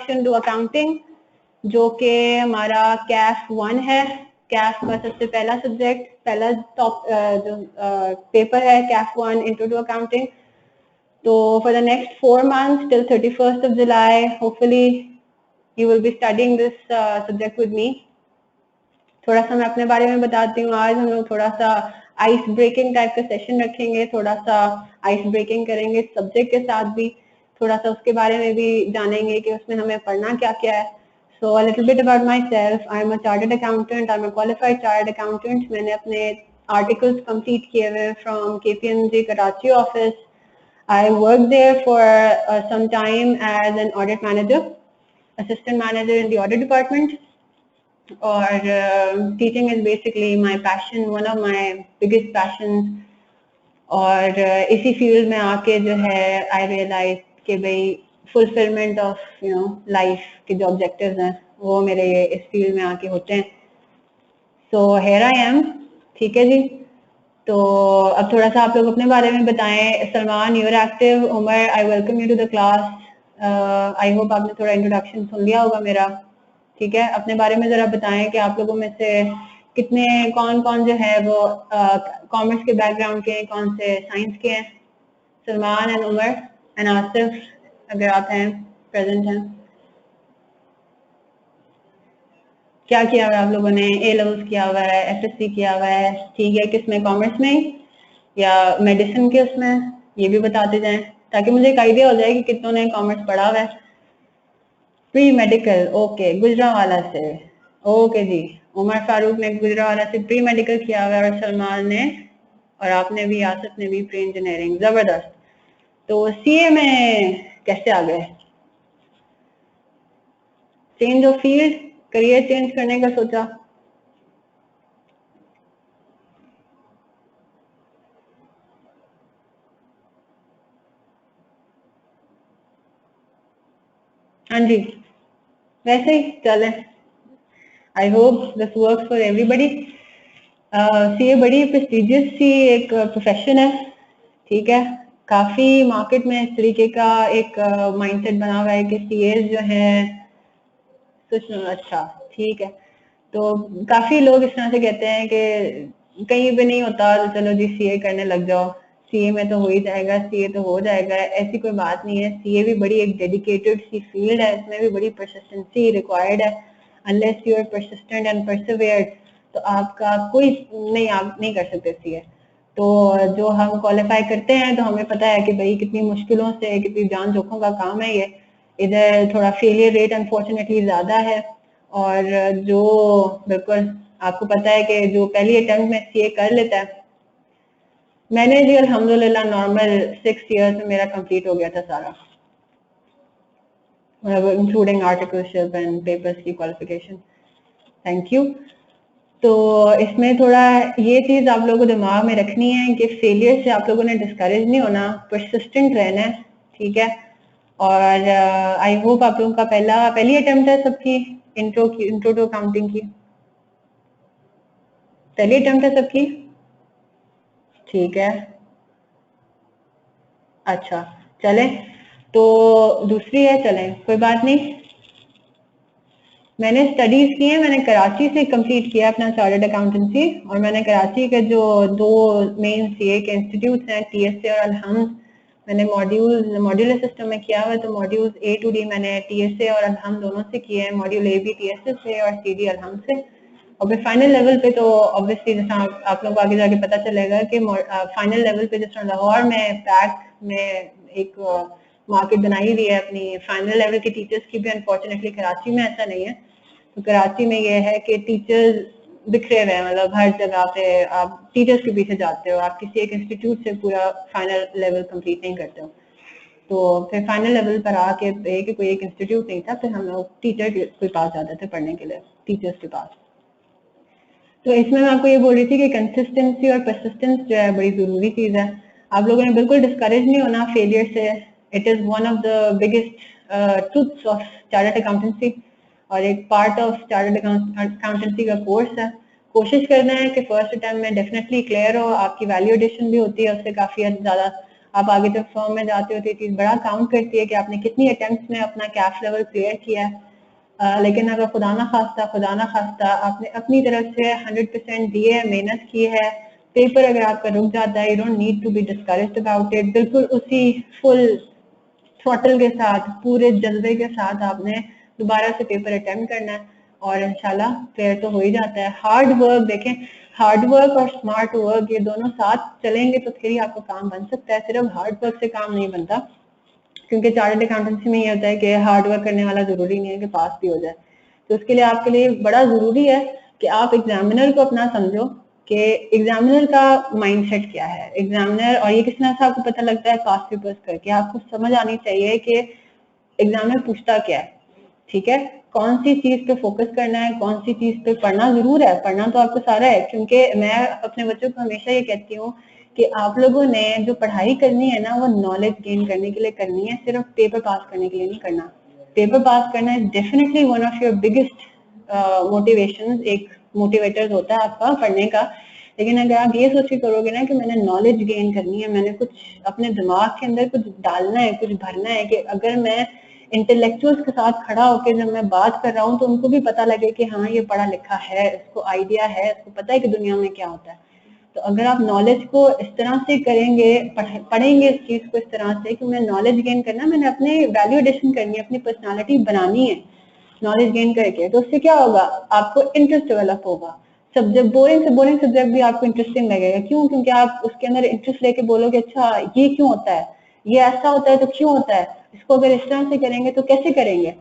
Introduction to accounting, जो कि हमारा कैफ 1 है। कैफ का सबसे पहला सब्जेक्ट, पहला टॉप जो पेपर है कैफ 1 इंट्रो टू अकाउंटिंग। तो for the next 4 months till 31st of July, hopefully you will be studying this subject with me. थोड़ा सा मैं अपने बारे में बताती हूँ। आज हम लोग थोड़ा सा आइस ब्रेकिंग टाइप का सेशन रखेंगे, थोड़ा सा आइस ब्रेकिंग करेंगे सब्जेक्ट के साथ भी, थोड़ा सा उसके बारे में भी जानेंगे कि उसमें हमें पढ़ना क्या क्या है। So a little bit about myself. I am a chartered accountant. I am a qualified chartered accountant. मैंने अपने articles complete किए हुए from KPMG Karachi office. I worked there for some time as an audit manager, assistant manager in the audit department. और teaching is basically my passion, one of my biggest passions. और इसी field में आके जो है I realized कि भाई fulfilment of life के जो ऑब्जेक्टिव्स हैं वो मेरे इस फील्ड में आके होते हैं। So here I am. ठीक है जी। तो अब थोड़ा सा आप लोग अपने बारे में बताएं। Salman, you are active. Umar, I welcome you to the class. I hope आपने थोड़ा इंट्रोडक्शन सुन लिया होगा मेरा। ठीक है, अपने बारे में जरा बताएं कि आप लोगों में से कितने कौन कौन जो है वो कॉमर्स के बैकग्राउंड के हैं, कौन से साइंस के हैं। सलमान एंड उमर एंड आसिफ, अगर आप हैं, प्रेजेंट हैं। क्या किया हुआ है आप लोगों ने? ए लेवल्स किया हुआ है, एफएससी किया हुआ है, ठीक है। किसमें, कॉमर्स में या मेडिसिन के उसमें, ये भी बताते जाएं ताकि मुझे एक आइडिया हो जाए कि कितनों ने कॉमर्स पढ़ा हुआ है। प्री मेडिकल, ओके, गुजरावाला से। ओके जी, उमर फारूक ने गुजरावाला से प्री मेडिकल किया हुआ है और सलमान ने और आपने भी, आसिफ ने भी प्री इंजीनियरिंग। जबरदस्त। तो सीए में कैसे आ गए? Change of field, career change करने का सोचा? हाँ जी, वैसे ही चले। I hope this works for everybody. CA बड़ी प्रेस्टिजियस सी एक प्रोफेशन है। ठीक है, काफी मार्केट में इस तरीके का एक माइंडसेट बना हुआ है कि सीए जो है कुछ अच्छा, ठीक है। तो काफी लोग इस तरह से कहते हैं कि कहीं पे नहीं होता तो चलो जी सीए करने लग जाओ, सीए में तो हो ही जाएगा, सीए तो हो जाएगा। ऐसी कोई बात नहीं है। सीए भी बड़ी एक डेडिकेटेड सी फील्ड है, इसमें भी बड़ी परसिस्टेंसी रिक्वायर्ड है। Unless you are persistent and persevered तो आपका कोई नहीं, आप नहीं कर सकते सीए। तो जो हम क्वालिफाई करते हैं तो हमें पता है कि भाई कितनी मुश्किलों से, कितनी जान जोखों का काम है ये। इधर थोड़ा फेलियर रेट अनफॉर्चुनेटली ज्यादा है और जो बिल्कुल आपको पता है कि जो पहली अटेम्प्ट में सीए कर लेता है, मैंने जी अल्हम्दुलिल्लाह नॉर्मल 6 years में मेरा कंप्लीट हो गया था सारा, इंक्लूडिंग आर्टिकलशिप एंड पेपर्स की क्वालिफिकेशन। Thank you. तो इसमें थोड़ा ये चीज आप लोगों को दिमाग में रखनी है कि फेलियर से आप लोगों ने डिस्करेज नहीं होना, परसिस्टेंट रहना है। ठीक है, और आई होप आप लोगों का पहली अटेम्प्ट है सबकी इंट्रो टू अकाउंटिंग की, पहली अटेम्प्ट है सबकी। ठीक है, अच्छा चलें, तो दूसरी है, चलें कोई बात नहीं। मैंने स्टडीज की है, मैंने कराची से कंप्लीट किया अपना चार्टर्ड अकाउंटेंसी, और मैंने कराची के जो 2 मेन सीए के इंस्टीट्यूट हैं, टीएसए और अलहम्द, मैंने मॉड्यूलर सिस्टम में किया हुआ है। तो मॉड्यूल्स ए टू डी मैंने टीएसए और अलहम्द दोनों से किए हैं। मॉड्यूल ए भी टीएसए से और सी डी अलहम्द से। और फिर फाइनल लेवल पे तो ऑब्वियसली जैसा आप लोगों को आगे जाके पता चलेगा कि फाइनल लेवल पे जैसा लाहौर में पैक में एक मार्केट बनाई हुई है अपनी फाइनल लेवल के टीचर्स की भी। अनफॉर्चुनेटली कराची में ऐसा नहीं है। तो कराची में ये है कि टीचर्स बिखरे हुए हैं, मतलब हर जगह पे आप टीचर्स के पीछे जाते हो, आप किसी एक इंस्टीट्यूट से पूरा फाइनल लेवल कंप्लीट नहीं करते हो। तो फिर फाइनल लेवल पर आके कि कोई एक इंस्टीट्यूट नहीं था, फिर हम लोग टीचर के पास जाते थे पढ़ने के लिए, टीचर्स के पास। तो इसमें मैं आपको ये बोल रही थी कि कंसिस्टेंसी और परसिस्टेंस जो है बड़ी जरूरी चीज है। आप लोगों ने बिल्कुल डिस्करेज नहीं होना फेलियर से। It is one of the biggest truths of chartered accountancy और एक पार्ट ऑफ चार्टर्ड अकाउंटेंसी का कोर्स है। कोशिश करना है कि फर्स्ट अटेम्प्ट में डेफिनेटली क्लियर हो। आपकी वैल्यू एडिशन भी होती है, उससे काफी ज्यादा आप आगे जब फॉर्म में जाते हो तो ये चीज बड़ा काउंट करती है कि आपने कितनी अटेम्प्ट में अपना कैफ लेवल क्लियर किया है। लेकिन अगर खुदा ना खास्ता आपने अपनी तरफ से 100% दिए है, मेहनत की है, पेपर अगर आपका रुक जाता है, you don't need to be discouraged about it. बिल्कुल उसी फुल थ्रॉटल के साथ, पूरे जज्बे के साथ आपने दोबारा से पेपर अटेम्प्ट करना है और इंशाल्लाह क्लियर तो हो ही जाता है। हार्ड वर्क देखें, हार्ड वर्क और स्मार्ट वर्क ये दोनों साथ चलेंगे तो फिर ही आपका काम बन सकता है। सिर्फ हार्ड वर्क से काम नहीं बनता, क्योंकि चार्टर्ड अकाउंटेंसी में ये होता है कि हार्ड वर्क करने वाला जरूरी नहीं है कि पास भी हो जाए। तो उसके लिए आपके लिए बड़ा जरूरी है कि आप एग्जामिनर को अपना समझो कि एग्जामिनर का माइंडसेट क्या है। एग्जामिनर, और ये किस तरह से आपको पता लगता है, पास्ट पेपर्स करके आपको समझ आनी चाहिए कि एग्जामिनर पूछता क्या है, ठीक है, कौन सी चीज पे फोकस करना है, कौन सी चीज पे पढ़ना जरूर है, पढ़ना तो आपको सारा है। क्योंकि मैं अपने बच्चों को हमेशा ये कहती हूँ कि आप लोगों ने जो पढ़ाई करनी है ना, वो नॉलेज गेन करने के लिए करनी है, सिर्फ पेपर पास करने के लिए नहीं करना। पेपर पास करना है definitely one of your biggest motivation, एक मोटिवेटर होता है आपका पढ़ने का। लेकिन अगर आप ये सोच के करोगे ना कि मैंने नॉलेज गेन करनी है, मैंने कुछ अपने दिमाग के अंदर कुछ डालना है, कुछ भरना है, कि अगर मैं इंटेलेक्चुअल्स के साथ खड़ा होकर जब मैं बात कर रहा हूँ तो उनको भी पता लगे कि हाँ ये पढ़ा लिखा है, इसको आइडिया है, इसको पता है कि दुनिया में क्या होता है। तो अगर आप नॉलेज को इस तरह से करेंगे, पढ़ेंगे इस चीज को इस तरह से कि मैं नॉलेज गेन करना, मैंने अपने वैल्यू एडिशन करनी है, अपनी पर्सनालिटी बनानी है नॉलेज गेन करके, तो उससे क्या होगा, आपको इंटरेस्ट डेवलप होगा। सब्जेक्ट बोरिंग से बोरिंग सब्जेक्ट भी आपको इंटरेस्टिंग लगेगा। क्यों? क्योंकि आप उसके अंदर इंटरेस्ट लेके बोलोगे अच्छा ये क्यों होता है, ये ऐसा होता है तो क्यों होता है, इसको अगर इस तरह से करेंगे तो कैसे करेंगे।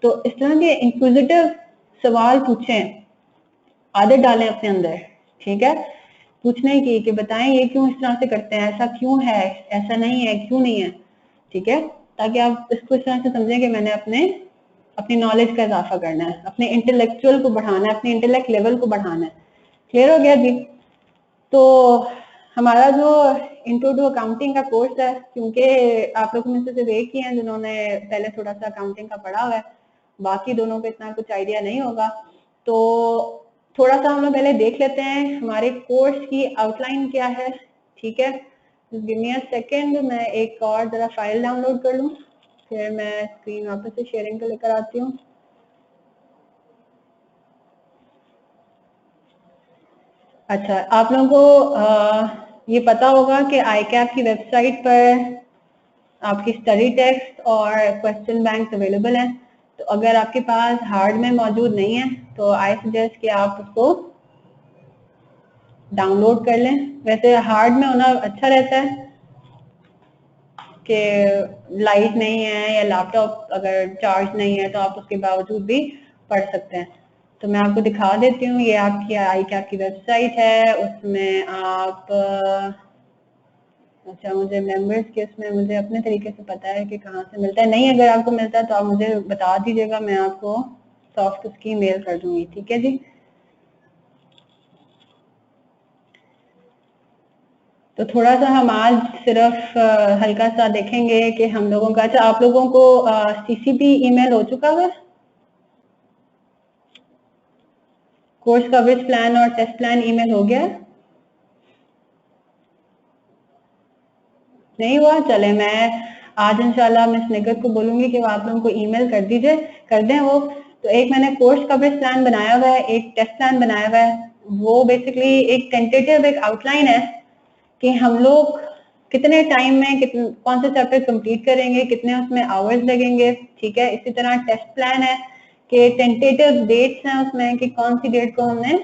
तो इस तरह के इंक्विजिटिव सवाल पूछें, आदत डालें अपने अंदर, ठीक है, पूछने की कि बताएं ये क्यों इस तरह से करते हैं, ऐसा क्यों है, ऐसा नहीं है, क्यों नहीं है, ठीक है, ताकि आप इसको इस तरह से समझें कि मैंने अपनी नॉलेज का इजाफा करना है, अपने इंटेलेक्चुअल को बढ़ाना है, अपने इंटेलेक्ट लेवल को बढ़ाना है। क्लियर हो गया जी? तो हमारा जो इंट्रो टू अकाउंटिंग का कोर्स है, क्योंकि आप लोगों में से सिर्फ एक ही हैं जिन्होंने पहले थोड़ा सा अकाउंटिंग का पढ़ा हुआ है, बाकी दोनों को इतना कुछ आइडिया नहीं होगा, तो थोड़ा सा हम लोग पहले देख लेते हैं हमारे कोर्स की आउटलाइन क्या है, ठीक है। गिव मी अ सेकंड, मैं एक और जरा फाइल डाउनलोड कर लूं, फिर मैं स्क्रीन वापस से शेयरिंग को लेकर आती हूँ। अच्छा, आप लोगों को ये पता होगा कि आईकैप की वेबसाइट पर आपकी स्टडी टेक्स्ट और क्वेश्चन बैंक अवेलेबल है। तो अगर आपके पास हार्ड में मौजूद नहीं है तो आई सजेस्ट कि आप उसको डाउनलोड कर लें। वैसे हार्ड में होना अच्छा रहता है कि लाइट नहीं है या लैपटॉप अगर चार्ज नहीं है तो आप उसके बावजूद भी पढ़ सकते हैं। तो मैं आपको दिखा देती हूँ, ये आपकी आईकैप की वेबसाइट है, उसमें आप अच्छा, मुझे मेंबर्स के इसमें मुझे अपने तरीके से पता है कि कहाँ से मिलता है, नहीं अगर आपको मिलता है तो आप मुझे बता दीजिएगा, मैं आपको सॉफ्ट उसकी मेल कर दूंगी, ठीक है जी। तो थोड़ा सा हम आज सिर्फ हल्का सा देखेंगे कि हम लोगों का, अच्छा आप लोगों को सीसीपी ईमेल हो चुका है, कोर्स कवरेज प्लान और टेस्ट प्लान ईमेल हो गया? नहीं हुआ? चले, मैं आज इंशाल्लाह मिस निगत को बोलूंगी कि वो आप लोगों को ईमेल कर दीजिए, कर दें वो। तो एक मैंने कोर्स कवरेज प्लान बनाया हुआ है, एक टेस्ट प्लान बनाया हुआ है, वो बेसिकली एक टेंटेटिव एक आउटलाइन है कि हम लोग कितने टाइम में कौन से चैप्टर कंप्लीट करेंगे, कितने उसमें आवर्स लगेंगे, ठीक है। इसी तरह टेस्ट प्लान है कि टेंटेटिव डेट्स हैं उसमें कि कौन सी डेट को हमने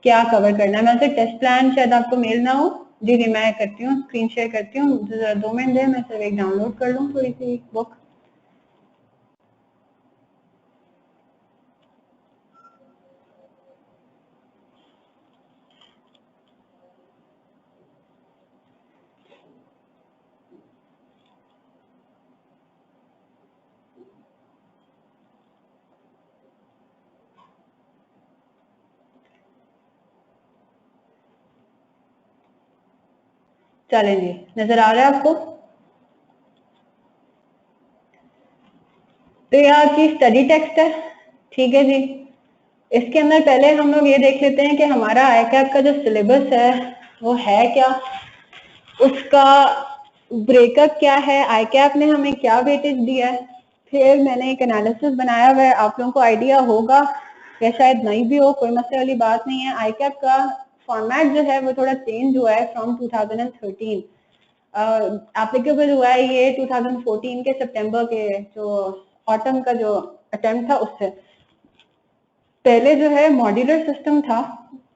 क्या कवर करना है। मैं उसे टेस्ट प्लान शायद आपको मेल ना हो, जी जी मैं करती हूँ, स्क्रीन शेयर करती हूँ, 2 मिनट दे, मैं सिर्फ एक डाउनलोड कर लूँ थोड़ी सी बुक। चलें जी, नजर आ रहा है आपको? तो ये आपकी स्टडी टेक्स्ट है, ठीक है जी। इसके अंदर पहले हम लोग ये देख लेते हैं कि हमारा आईकैप का जो सिलेबस है वो है क्या, उसका ब्रेकअप क्या है, आई कैप ने हमें क्या वेटेज दिया है, फिर मैंने एक एनालिसिस बनाया हुआ है, आप लोगों को आइडिया होगा या शायद नहीं भी हो, कोई मसले वाली बात नहीं है। आई कैप का फॉर्मेट जो है वो थोड़ा चेंज हुआ है फ्रॉम 2013, एप्लीकेबल हुआ है ये 2014 के सितंबर के जो ऑटम का जो अटेम्प्ट था उससे। पहले जो है मॉड्यूलर सिस्टम था,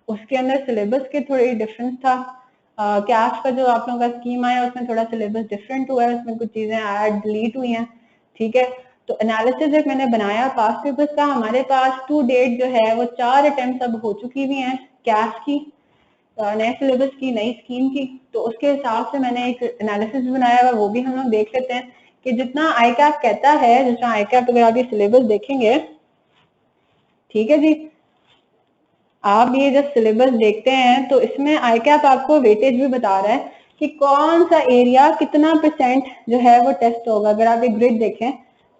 उसके अंदर सिलेबस के थोड़ी डिफरेंस था। कैश का जो आप लोगों का स्कीम आया उसमें थोड़ा सिलेबस डिफरेंट हुआ है, उसमें कुछ चीजें ऐड डिलीट हुई हैं, ठीक है। तो एनालिसिस एक मैंने बनाया पास्ट पेपर्स का, हमारे पास टू डेट जो है वो 4 अटेम्प्ट अब हो चुकी हुई हैं कैश की, नए सिलेबस की, नई स्कीम की। तो उसके हिसाब से मैंने एक एनालिसिस बनाया हुआ, वो भी हम लोग देख लेते हैं कि जितना आई कैप कहता है, जितना आई कैप अगर आप ये सिलेबस देखेंगे, ठीक है जी, आप ये जब सिलेबस देखते हैं तो इसमें आई कैप आपको वेटेज भी बता रहा है कि कौन सा एरिया कितना % जो है वो टेस्ट होगा, अगर आप एक ग्रिड देखें,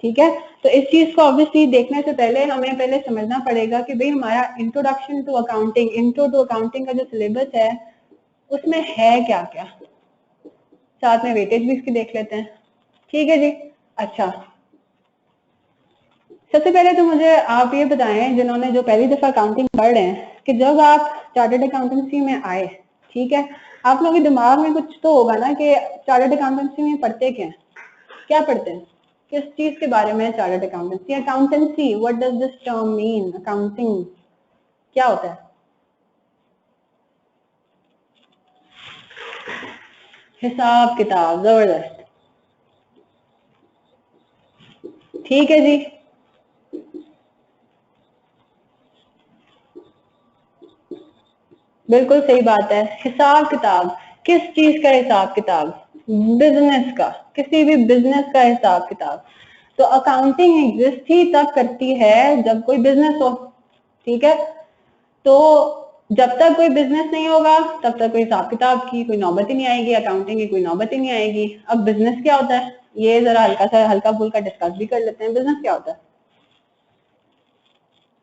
ठीक है। तो इस चीज को ऑब्वियसली देखने से पहले हमें पहले समझना पड़ेगा कि भाई हमारा introduction to accounting, intro to accounting का जो सिलेबस है उसमें है क्या क्या, साथ में वेटेज भी इसकी देख लेते हैं, ठीक है जी। अच्छा, सबसे पहले तो मुझे आप ये बताएं, जिन्होंने जो पहली दफा अकाउंटिंग पढ़ रहे हैं, कि जब आप चार्टर्ड अकाउंटेंसी में आए, ठीक है, आप लोगों के दिमाग में कुछ तो होगा ना कि चार्टर्ड अकाउंटेंसी में पढ़ते क्या पढ़ते हैं, किस चीज के बारे में chartered accountancy, accountancy, what does this term mean, accounting क्या होता है? हिसाब किताब, जबरदस्त, ठीक है जी। बिल्कुल सही बात है, हिसाब किताब, किस चीज का हिसाब किताब? बिजनेस का, किसी भी बिजनेस का हिसाब किताब। तो अकाउंटिंग एग्जिस्ट ही तब करती है जब कोई बिजनेस हो, ठीक है। तो जब तक कोई बिजनेस नहीं होगा तब तक कोई हिसाब किताब की कोई नौबत ही नहीं आएगी, अकाउंटिंग की कोई नौबत ही नहीं आएगी। अब बिजनेस क्या होता है, ये जरा हल्का फुल्का डिस्कस भी कर लेते हैं, बिजनेस क्या होता है।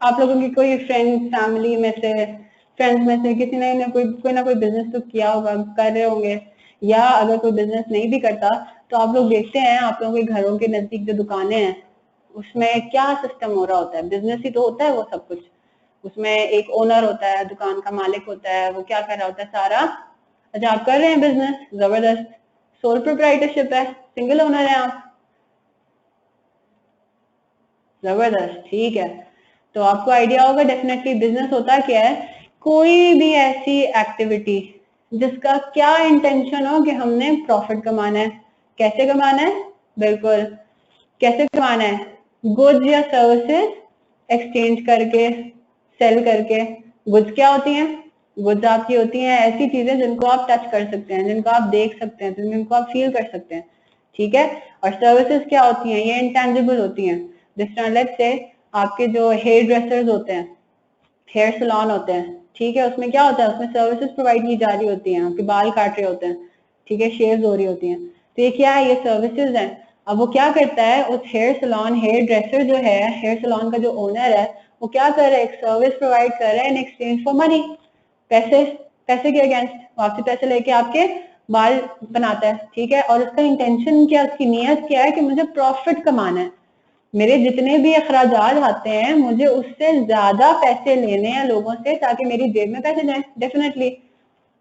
आप लोगों की कोई फ्रेंड फैमिली में से, फ्रेंड्स में से किसी ने कोई ना कोई बिजनेस तो किया होगा, कर रहे होंगे, या अगर कोई बिजनेस नहीं भी करता तो आप लोग देखते हैं आप लोगों के घरों के नजदीक जो दुकानें हैं उसमें क्या सिस्टम हो रहा होता है, बिजनेस ही तो होता है वो सब कुछ। उसमें एक ओनर होता है, दुकान का मालिक होता है, वो क्या कर रहा होता है सारा। अच्छा, आप कर रहे हैं बिजनेस, जबरदस्त, सोल प्रोप्राइटरशिप है, सिंगल ओनर है आप, जबरदस्त, ठीक है। तो आपको आइडिया होगा डेफिनेटली बिजनेस होता क्या है, कोई भी ऐसी एक्टिविटी जिसका क्या इंटेंशन हो कि हमने प्रॉफिट कमाना है। कैसे कमाना है? बिल्कुल, कैसे कमाना है? गुड्स या सर्विसेज एक्सचेंज करके, सेल करके। गुड्स क्या होती हैं? गुड्स आपकी होती हैं ऐसी चीजें जिनको आप टच कर सकते हैं, जिनको आप देख सकते हैं, जिनको आप फील कर सकते हैं, ठीक है। और सर्विसेज क्या होती हैं? ये इंटेंजिबल होती हैं। जिस तरह लेट्स से आपके जो हेयर ड्रेसर्स होते हैं, हेयर सलॉन होते हैं, ठीक है, उसमें क्या होता है, उसमें सर्विसेज प्रोवाइड की जा रही होती हैं, आपके बाल काट रहे होते हैं, ठीक है, शेव्स हो रही होती हैं, तो ये क्या है, ये सर्विसेज हैं। अब वो क्या करता है, उस हेयर सलॉन, हेयर ड्रेसर जो है, हेयर सलॉन का जो ओनर है, वो क्या कर रहा है, एक सर्विस प्रोवाइड कर रहा है इन एक्सचेंज फॉर मनी, पैसे, पैसे के अगेंस्ट, आपसे पैसे लेके आपके बाल बनाता है, ठीक है। और उसका इंटेंशन क्या, उसकी नीयत क्या है कि मुझे प्रॉफिट कमाना है, मेरे जितने भी अखराजात आते हैं मुझे उससे ज्यादा पैसे लेने हैं लोगों से ताकि मेरी जेब में पैसे जाएं। डेफिनेटली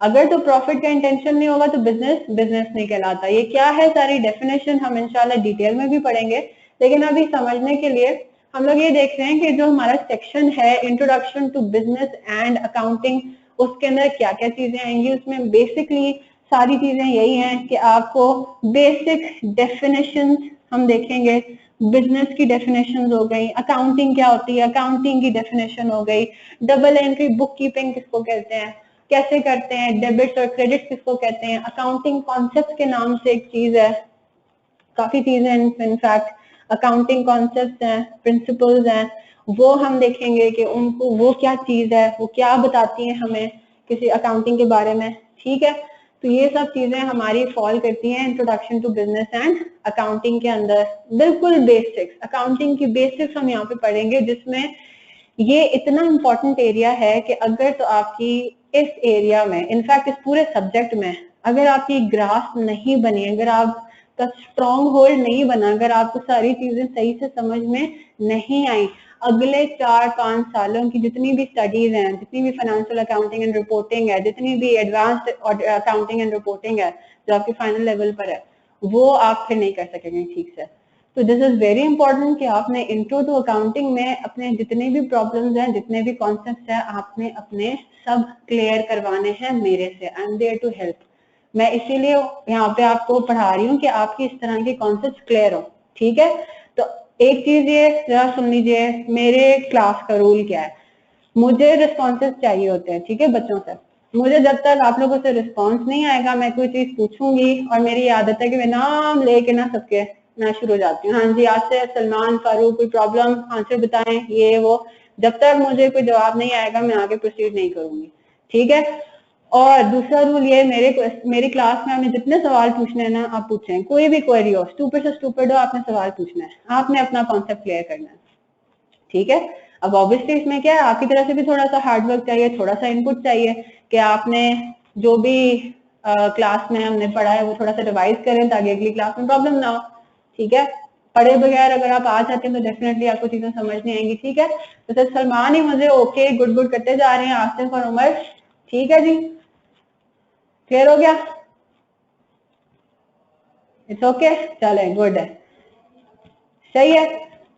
अगर तो प्रॉफिट का इंटेंशन नहीं होगा तो बिजनेस बिजनेस नहीं कहलाता। ये क्या है, सारी डेफिनेशन हम इंशाल्लाह डिटेल में भी पढ़ेंगे, लेकिन अभी समझने के लिए हम लोग ये देख रहे हैं कि जो हमारा सेक्शन है introduction to business and accounting, उसके अंदर क्या क्या चीजें आएंगी। उसमें बेसिकली सारी चीजें यही हैं कि आपको बेसिक डेफिनेशन हम देखेंगे, बिजनेस की डेफिनेशन हो गई, अकाउंटिंग क्या होती है, अकाउंटिंग की डेफिनेशन हो गई, डबल एंट्री बुक कीपिंग किसको कहते हैं, कैसे करते हैं, डेबिट्स और क्रेडिट किसको कहते हैं, अकाउंटिंग कॉन्सेप्ट के नाम से एक चीज है, काफी चीजें इनफैक्ट अकाउंटिंग कॉन्सेप्ट हैं, प्रिंसिपल्स हैं, वो हम देखेंगे कि उनको वो क्या चीज है, वो क्या बताती है हमें किसी अकाउंटिंग के बारे में, ठीक है। तो ये सब चीजें हमारी फॉल करती हैं introduction to business and accounting के अंदर। बिल्कुल बेसिक्स, अकाउंटिंग की बेसिक्स हम यहाँ पे पढ़ेंगे, जिसमें ये इतना इंपॉर्टेंट एरिया है कि अगर तो आपकी इस एरिया में, इनफैक्ट इस पूरे सब्जेक्ट में अगर आपकी ग्राफ नहीं बनी, अगर आपका स्ट्रॉन्ग होल्ड नहीं बना, अगर आपको सारी चीजें सही से समझ में नहीं आई, अगले 4-5 सालों की जितनी भी स्टडीज हैं, जितनी भी फाइनेंशियल अकाउंटिंग एंड रिपोर्टिंग है, जितनी भी एडवांस्ड अकाउंटिंग एंड रिपोर्टिंग है जो आपके फाइनल लेवल पर है, वो आप फिर नहीं कर सकेंगे ठीक से। तो दिस इज वेरी इंपॉर्टेंट कि आपने इंट्रो टू अकाउंटिंग में अपने जितने भी प्रॉब्लम्स हैं, जितने भी कॉन्सेप्ट्स हैं, आपने अपने सब क्लियर करवाने हैं मेरे से। I am there to help. मैं इसीलिए यहाँ पे आपको पढ़ा रही हूँ कि आपकी इस तरह के कॉन्सेप्ट्स क्लियर हो, ठीक है। तो एक चीज ये जरा सुन लीजिए, मेरे क्लास का रूल क्या है। मुझे रिस्पॉन्सेस चाहिए होते हैं, ठीक है, बच्चों से। मुझे जब तक आप लोगों से रिस्पॉन्स नहीं आएगा, मैं कोई चीज पूछूंगी और मेरी आदत है कि मैं नाम लेके ना सबके मैं शुरू हो जाती हूँ, हाँ जी आज से सलमान फारूक कोई प्रॉब्लम, आंसर बताएं, ये वो। जब तक मुझे कोई जवाब नहीं आएगा मैं आगे प्रोसीड नहीं करूंगी, ठीक है। और दूसरा रूल ये, मेरी क्लास में आपने जितने सवाल पूछने हैं ना आप पूछें, कोई भी क्वेरी हो, स्टूपिड से स्टूपिड हो, आपने सवाल पूछना है, आपने अपना कॉन्सेप्ट क्लियर करना है, ठीक है। अब ऑब्वियसली इसमें क्या है, आपकी तरफ से भी थोड़ा सा हार्डवर्क चाहिए, थोड़ा सा इनपुट चाहिए कि आपने जो भी क्लास में हमने पढ़ा है वो थोड़ा सा रिवाइज करें ताकि अगली क्लास में प्रॉब्लम ना हो, ठीक है। पढ़े बगैर अगर आप आ जाते हैं तो डेफिनेटली आपको चीजें समझ नहीं आएंगी, ठीक है। तो सर सलमान ही मुझे ओके गुड गुड करते जा रहे हैं, आसिफ और उमर, ठीक है जी, क्लियर हो गया, इट्स ओके, चलें गुड है, सही है।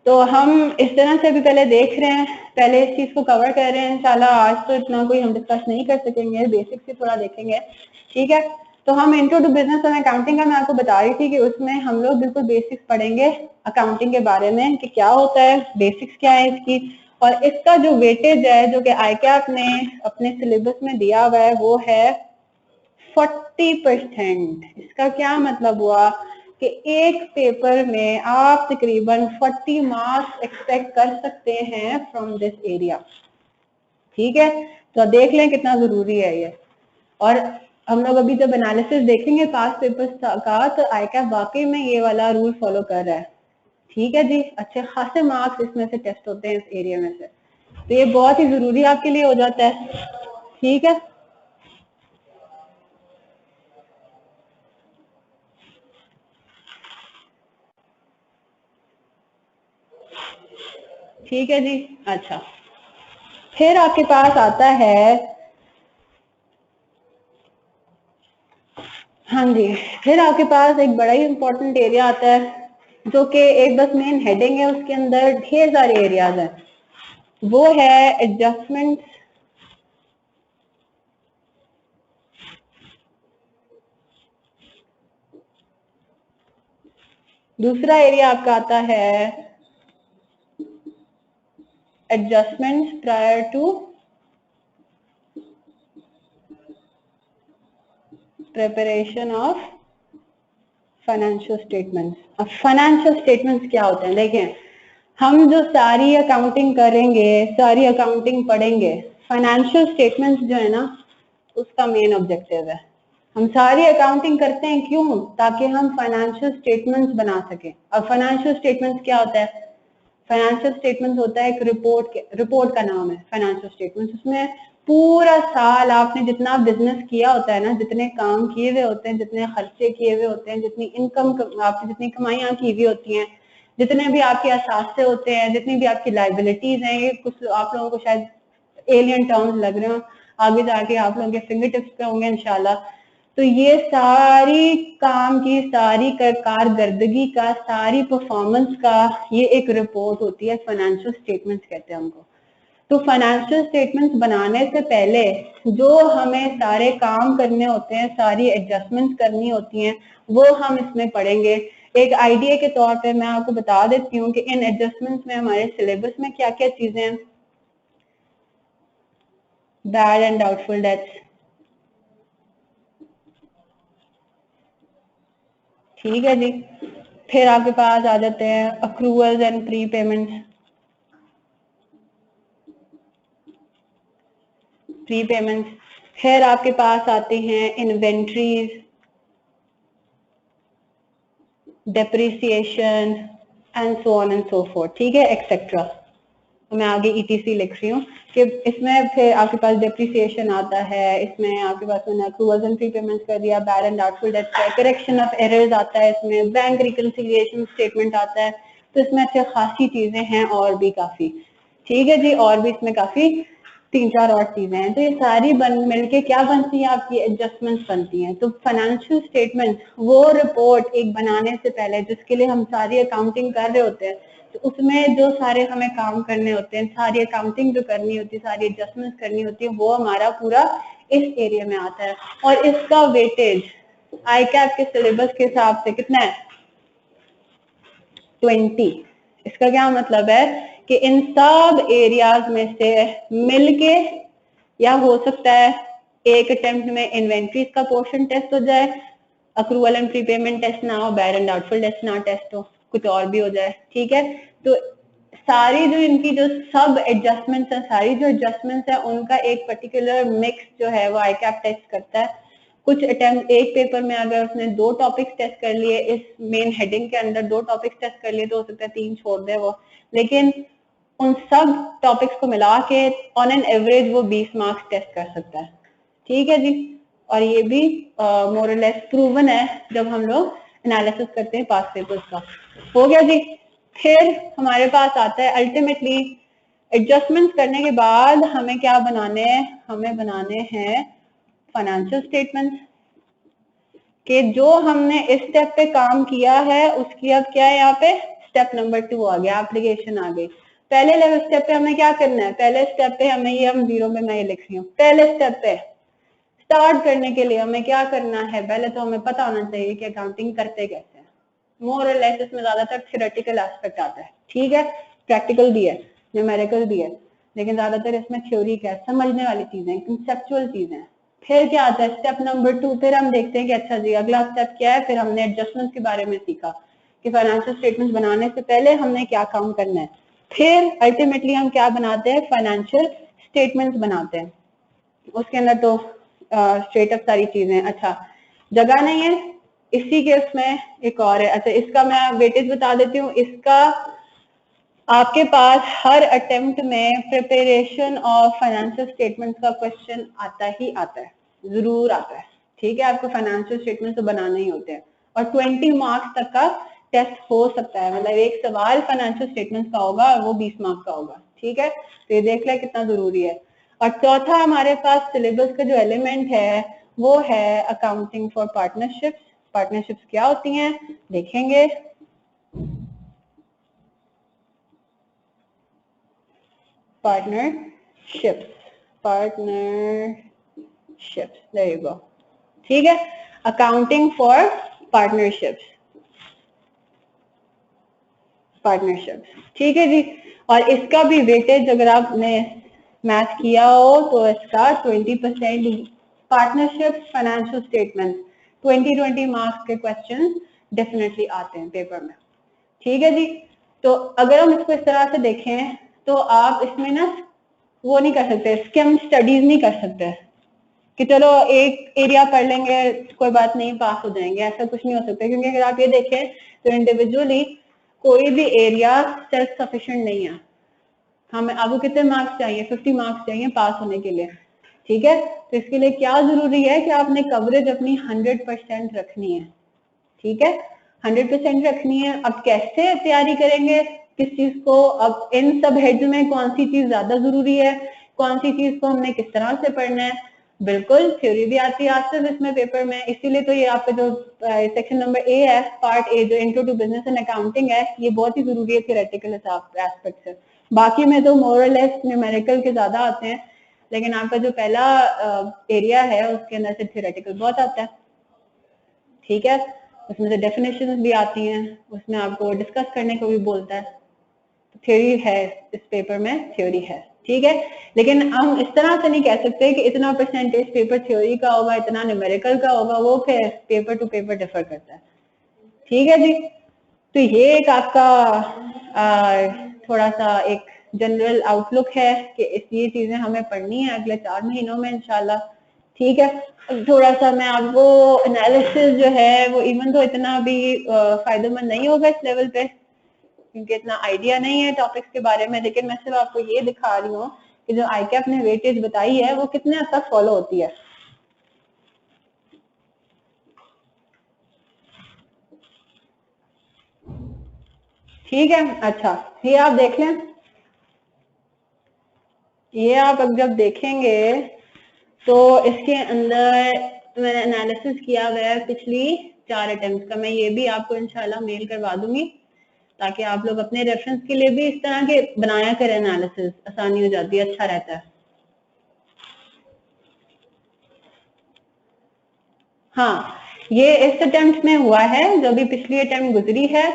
तो हम इस तरह से भी पहले देख रहे हैं, पहले इस चीज को कवर कर रहे हैं इंशाल्लाह। आज तो इतना कोई हम डिस्कस नहीं कर सकेंगे, बेसिक्स ही थोड़ा देखेंगे, ठीक है। तो हम intro to business and accounting का मैं आपको बता रही थी कि उसमें हम लोग बिल्कुल बेसिक्स पढ़ेंगे अकाउंटिंग के बारे में कि क्या होता है, बेसिक्स क्या है इसकी, और इसका जो वेटेज है जो कि आईकैप ने अपने सिलेबस में दिया हुआ है वो है 40%। इसका क्या मतलब हुआ कि एक पेपर में आप तकरीबन 40 मार्क्स एक्सपेक्ट कर सकते हैं फ्रॉम दिस एरिया, ठीक है। तो देख लें कितना जरूरी है ये। और हम लोग अभी जब एनालिसिस देखेंगे पास्ट पेपर्स का तो आईकैप वाकई में ये वाला रूल फॉलो कर रहा है, ठीक है जी। अच्छे खासे मार्क्स इसमें से टेस्ट होते हैं इस एरिया में से, तो ये बहुत ही जरूरी आपके लिए हो जाता है, ठीक है। ठीक है जी, अच्छा। फिर आपके पास आता है, हाँ जी, फिर आपके पास एक बड़ा ही इंपॉर्टेंट एरिया आता है जो कि एक बस मेन हेडिंग है, उसके अंदर ढेर सारे एरियाज हैं, वो है एडजस्टमेंट। दूसरा एरिया आपका आता है adjustment prior to preparation of financial statements. अब फाइनेंशियल स्टेटमेंट्स क्या होते हैं, देखें हम जो सारी अकाउंटिंग करेंगे, सारी अकाउंटिंग पढ़ेंगे, फाइनेंशियल स्टेटमेंट्स जो है ना उसका मेन ऑब्जेक्टिव है। हम सारी अकाउंटिंग करते हैं क्यों, ताकि हम फाइनेंशियल स्टेटमेंट्स बना सकें। अब फाइनेंशियल स्टेटमेंट्स क्या होता है, फाइनेंशियल स्टेटमेंट्स होता है एक रिपोर्ट का नाम है फाइनेंशियल स्टेटमेंट्स। उसमें पूरा साल आपने जितना बिजनेस किया होता है ना, जितने काम किए हुए होते हैं, जितने खर्चे किए हुए होते हैं, जितनी इनकम आपकी जितनी कमाइयां की हुई होती हैं, जितने भी आपके असासे होते हैं, जितनी भी आपकी लाइबिलिटीज हैं, ये कुछ आप लोगों को शायद एलियन टर्म्स लग रहे हो, आगे जाके आप लोगों के फिंगर टिप्स पे होंगे इंशाल्लाह। तो ये सारी काम की सारी कारकर्दगी का, सारी परफॉर्मेंस का ये एक रिपोर्ट होती है, फाइनेंशियल स्टेटमेंट्स कहते हैं हमको। तो फाइनेंशियल स्टेटमेंट्स बनाने से पहले जो हमें सारे काम करने होते हैं, सारी एडजस्टमेंट्स करनी होती हैं, वो हम इसमें पढ़ेंगे। एक आइडिया के तौर पे मैं आपको बता देती हूँ कि इन एडजस्टमेंट्स में हमारे सिलेबस में क्या क्या चीजें हैं। बैड एंड डाउटफुल डेट्स, ठीक है जी। फिर आपके पास आ जाते हैं accruals and pre payments, pre payments. फिर आपके पास आते हैं inventories, depreciation and so on and so fourth, ठीक है, एक्सेट्रा। तो मैं आगे ETC लिख रही हूँ कि इसमें फिर आपके पास डेप्रिसिएशन आता है, इसमें आपके पास मैंने अक्रूवल्स एंड प्रीपेमेंट्स कर दिया, बैड एंड डाउटफुल डेट्स है, करेक्शन ऑफ एरर्स आता है, इसमें बैंक रिकंसिलिएशन स्टेटमेंट आता है। तो इसमें अच्छी खासी चीजें हैं और भी काफी, ठीक है जी, और भी इसमें काफी 3-4 और चीजें हैं। तो ये सारी मिलके क्या बनती है, आपकी एडजस्टमेंट्स बनती हैं। तो फाइनेंशियल स्टेटमेंट वो रिपोर्ट एक बनाने से पहले जिसके लिए हम सारी अकाउंटिंग कर रहे होते हैं, तो उसमें जो सारे हमें काम करने होते हैं, सारी अकाउंटिंग जो करनी होती है, सारी एडजस्टमेंट्स करनी होती है, वो हमारा पूरा इस एरिया में आता है। और इसका वेटेज ICAP के सिलेबस के हिसाब से कितना है, 20। इसका क्या मतलब है कि इन सब एरियाज में से मिलके, या हो सकता है एक अटेम्प्ट में इन्वेंट्रीज का पोर्शन टेस्ट हो जाए, अक्रूवल एंड प्रीपेमेंट टेस्ट ना हो, बैड एंड डाउटफुल टेस्ट ना टेस्ट हो, कुछ और भी हो जाए, ठीक है। तो सारी जो इनकी जो सब एडजस्टमेंट्स है, सारी जो एडजस्टमेंट्स है, उनका एक पर्टिकुलर मिक्स जो है वो ICAP टेस्ट करता है। कुछ अटेम्प्ट एक पेपर में अगर उसने 2 टॉपिक्स टेस्ट कर लिए, इस मेन हेडिंग के अंदर 2 टॉपिक्स टेस्ट कर लिए, तो हो सकता है 3 छोड़ दे वो, लेकिन उन सब टॉपिक्स को मिला के ऑन एन एवरेज वो 20 मार्क्स टेस्ट कर सकता है, ठीक है जी। और ये भी मोर और लेस प्रूवन है जब हम लोग एनालिसिस करते हैं पास पेपर्स का। हो गया जी। फिर हमारे पास आता है अल्टीमेटली एडजस्टमेंट करने के बाद हमें क्या बनाने हैं, हमें बनाने हैं फाइनेंशियल स्टेटमेंट्स कि जो हमने इस स्टेप पे काम किया है उसकी अब क्या है, यहाँ पे स्टेप नंबर 2 आ गया, एप्लीकेशन आ गई। पहले लेवल स्टेप पे हमें क्या करना है, पहले स्टेप पे हमें ये, हम 0 में मैं ये लिख रही हूँ, पहले स्टेप पे स्टार्ट करने के लिए हमें क्या करना है, पहले तो हमें पता होना चाहिए कि अकाउंटिंग करते कैसे हैं। मोर और लेस इसमें ज्यादातर थ्योरेटिकल एस्पेक्ट आता है, ठीक है, प्रैक्टिकल भी है, न्यूमेरिकल भी है, लेकिन ज्यादातर इसमें थ्योरी का समझने वाली चीजें, कंसेप्चुअल चीजें। फिर क्या आता है स्टेप नंबर 2, फिर हम देखते हैं कि अच्छा जी अगला स्टेप क्या है। फिर हमने एडजस्टमेंट के बारे में सीखा कि फाइनेंशियल स्टेटमेंट बनाने से पहले हमने क्या काम करना है। फिर अल्टीमेटली हम क्या बनाते हैं, फाइनेंशियल स्टेटमेंट्स बनाते हैं। उसके अंदर तो स्ट्रेट अप सारी चीजें, अच्छा जगह नहीं है इसी के उसमें एक और है। अच्छा इसका मैं वेटेज बता देती हूँ, इसका आपके पास हर अटेम्प्ट में प्रिपरेशन ऑफ फाइनेंशियल स्टेटमेंट का क्वेश्चन आता ही आता है, जरूर आता है, ठीक है। आपको फाइनेंशियल स्टेटमेंट तो बनाना ही होते हैं और 20 मार्क्स तक का टेस्ट हो सकता है, मतलब एक सवाल फाइनेंशियल स्टेटमेंट का होगा और वो 20 मार्क्स का होगा, ठीक है। तो ये देख ले कितना जरूरी है। और चौथा हमारे पास सिलेबस का जो एलिमेंट है वो है अकाउंटिंग फॉर पार्टनरशिप्स। पार्टनरशिप्स क्या होती हैं देखेंगे। पार्टनरशिप्स, देयर यू गो, ठीक है, अकाउंटिंग फॉर पार्टनरशिप्स, ठीक है जी। और इसका भी वेटेज अगर आपने मैथ किया हो तो इसका 20% पार्टनरशिप फाइनेंशियल स्टेटमेंट 20 मार्क्स के क्वेश्चन डेफिनेटली आते हैं पेपर में, ठीक है जी। तो अगर हम इसको इस तरह से देखें तो आप इसमें ना वो नहीं कर सकते, स्किम स्टडीज नहीं कर सकते कि चलो एक एरिया पढ़ लेंगे कोई बात नहीं पास हो जाएंगे, ऐसा कुछ नहीं हो सकता। क्योंकि अगर आप ये देखें तो इंडिविजुअली कोई भी एरिया सेल्फ सफिशिएंट नहीं है। हमें आपको कितने मार्क्स चाहिए, 50 मार्क्स चाहिए पास होने के लिए, ठीक है। तो इसके लिए क्या जरूरी है कि आपने कवरेज अपनी 100% रखनी है, ठीक है, 100% रखनी है। अब कैसे तैयारी करेंगे किस चीज को, अब इन सब हेड्स में कौन सी चीज ज्यादा जरूरी है, कौन सी चीज को हमने किस तरह से पढ़ना है। बिल्कुल थ्योरी भी आती है आसिफ इसमें पेपर में, इसीलिए तो ये आपका जो सेक्शन नंबर ए है, पार्ट ए जो intro to business and accounting है, ये बहुत ही जरूरी है थ्योरेटिकल एस्पेक्ट से। बाकी में तो मोर और लेस न्यूमेरिकल के ज्यादा आते हैं, लेकिन आपका जो पहला एरिया है उसके अंदर से थ्योरेटिकल बहुत आता है, ठीक है। उसमें से डेफिनेशन भी आती हैं, उसमें आपको डिस्कस करने को भी बोलता है। थ्योरी है इस पेपर में, थ्योरी है, ठीक है। लेकिन हम इस तरह से नहीं कह सकते कि इतना परसेंटेज पेपर थ्योरी का होगा, इतना न्यूमेरिकल का होगा, वो फिर पेपर टू पेपर डिफर करता है, ठीक है जी। तो ये एक आपका थोड़ा सा एक जनरल आउटलुक है कि ये चीजें हमें पढ़नी है अगले 4 महीनों में इंशाल्लाह, ठीक है। थोड़ा सा मैं आपको एनालिसिस जो है वो इवन तो इतना भी फायदेमंद नहीं होगा इस लेवल पे, क्योंकि इतना आइडिया नहीं है टॉपिक्स के बारे में, लेकिन मैं सिर्फ आपको ये दिखा रही हूँ कि जो ICAP ने वेटेज बताई है वो कितने हद तक फॉलो होती है। ठीक है, अच्छा ये आप देख लें, ये आप अब जब देखेंगे तो इसके अंदर मैंने एनालिसिस किया हुआ है पिछली 4 अटेम्प्ट का, मैं ये भी आपको इंशाल्लाह मेल करवा दूंगी ताकि आप लोग अपने रेफरेंस के लिए भी इस तरह के बनाया करें, एनालिसिस आसानी हो जाती है, अच्छा रहता है। हाँ, ये इस अटेम्प्ट में हुआ है, जो भी पिछली अटेम्प्ट गुजरी है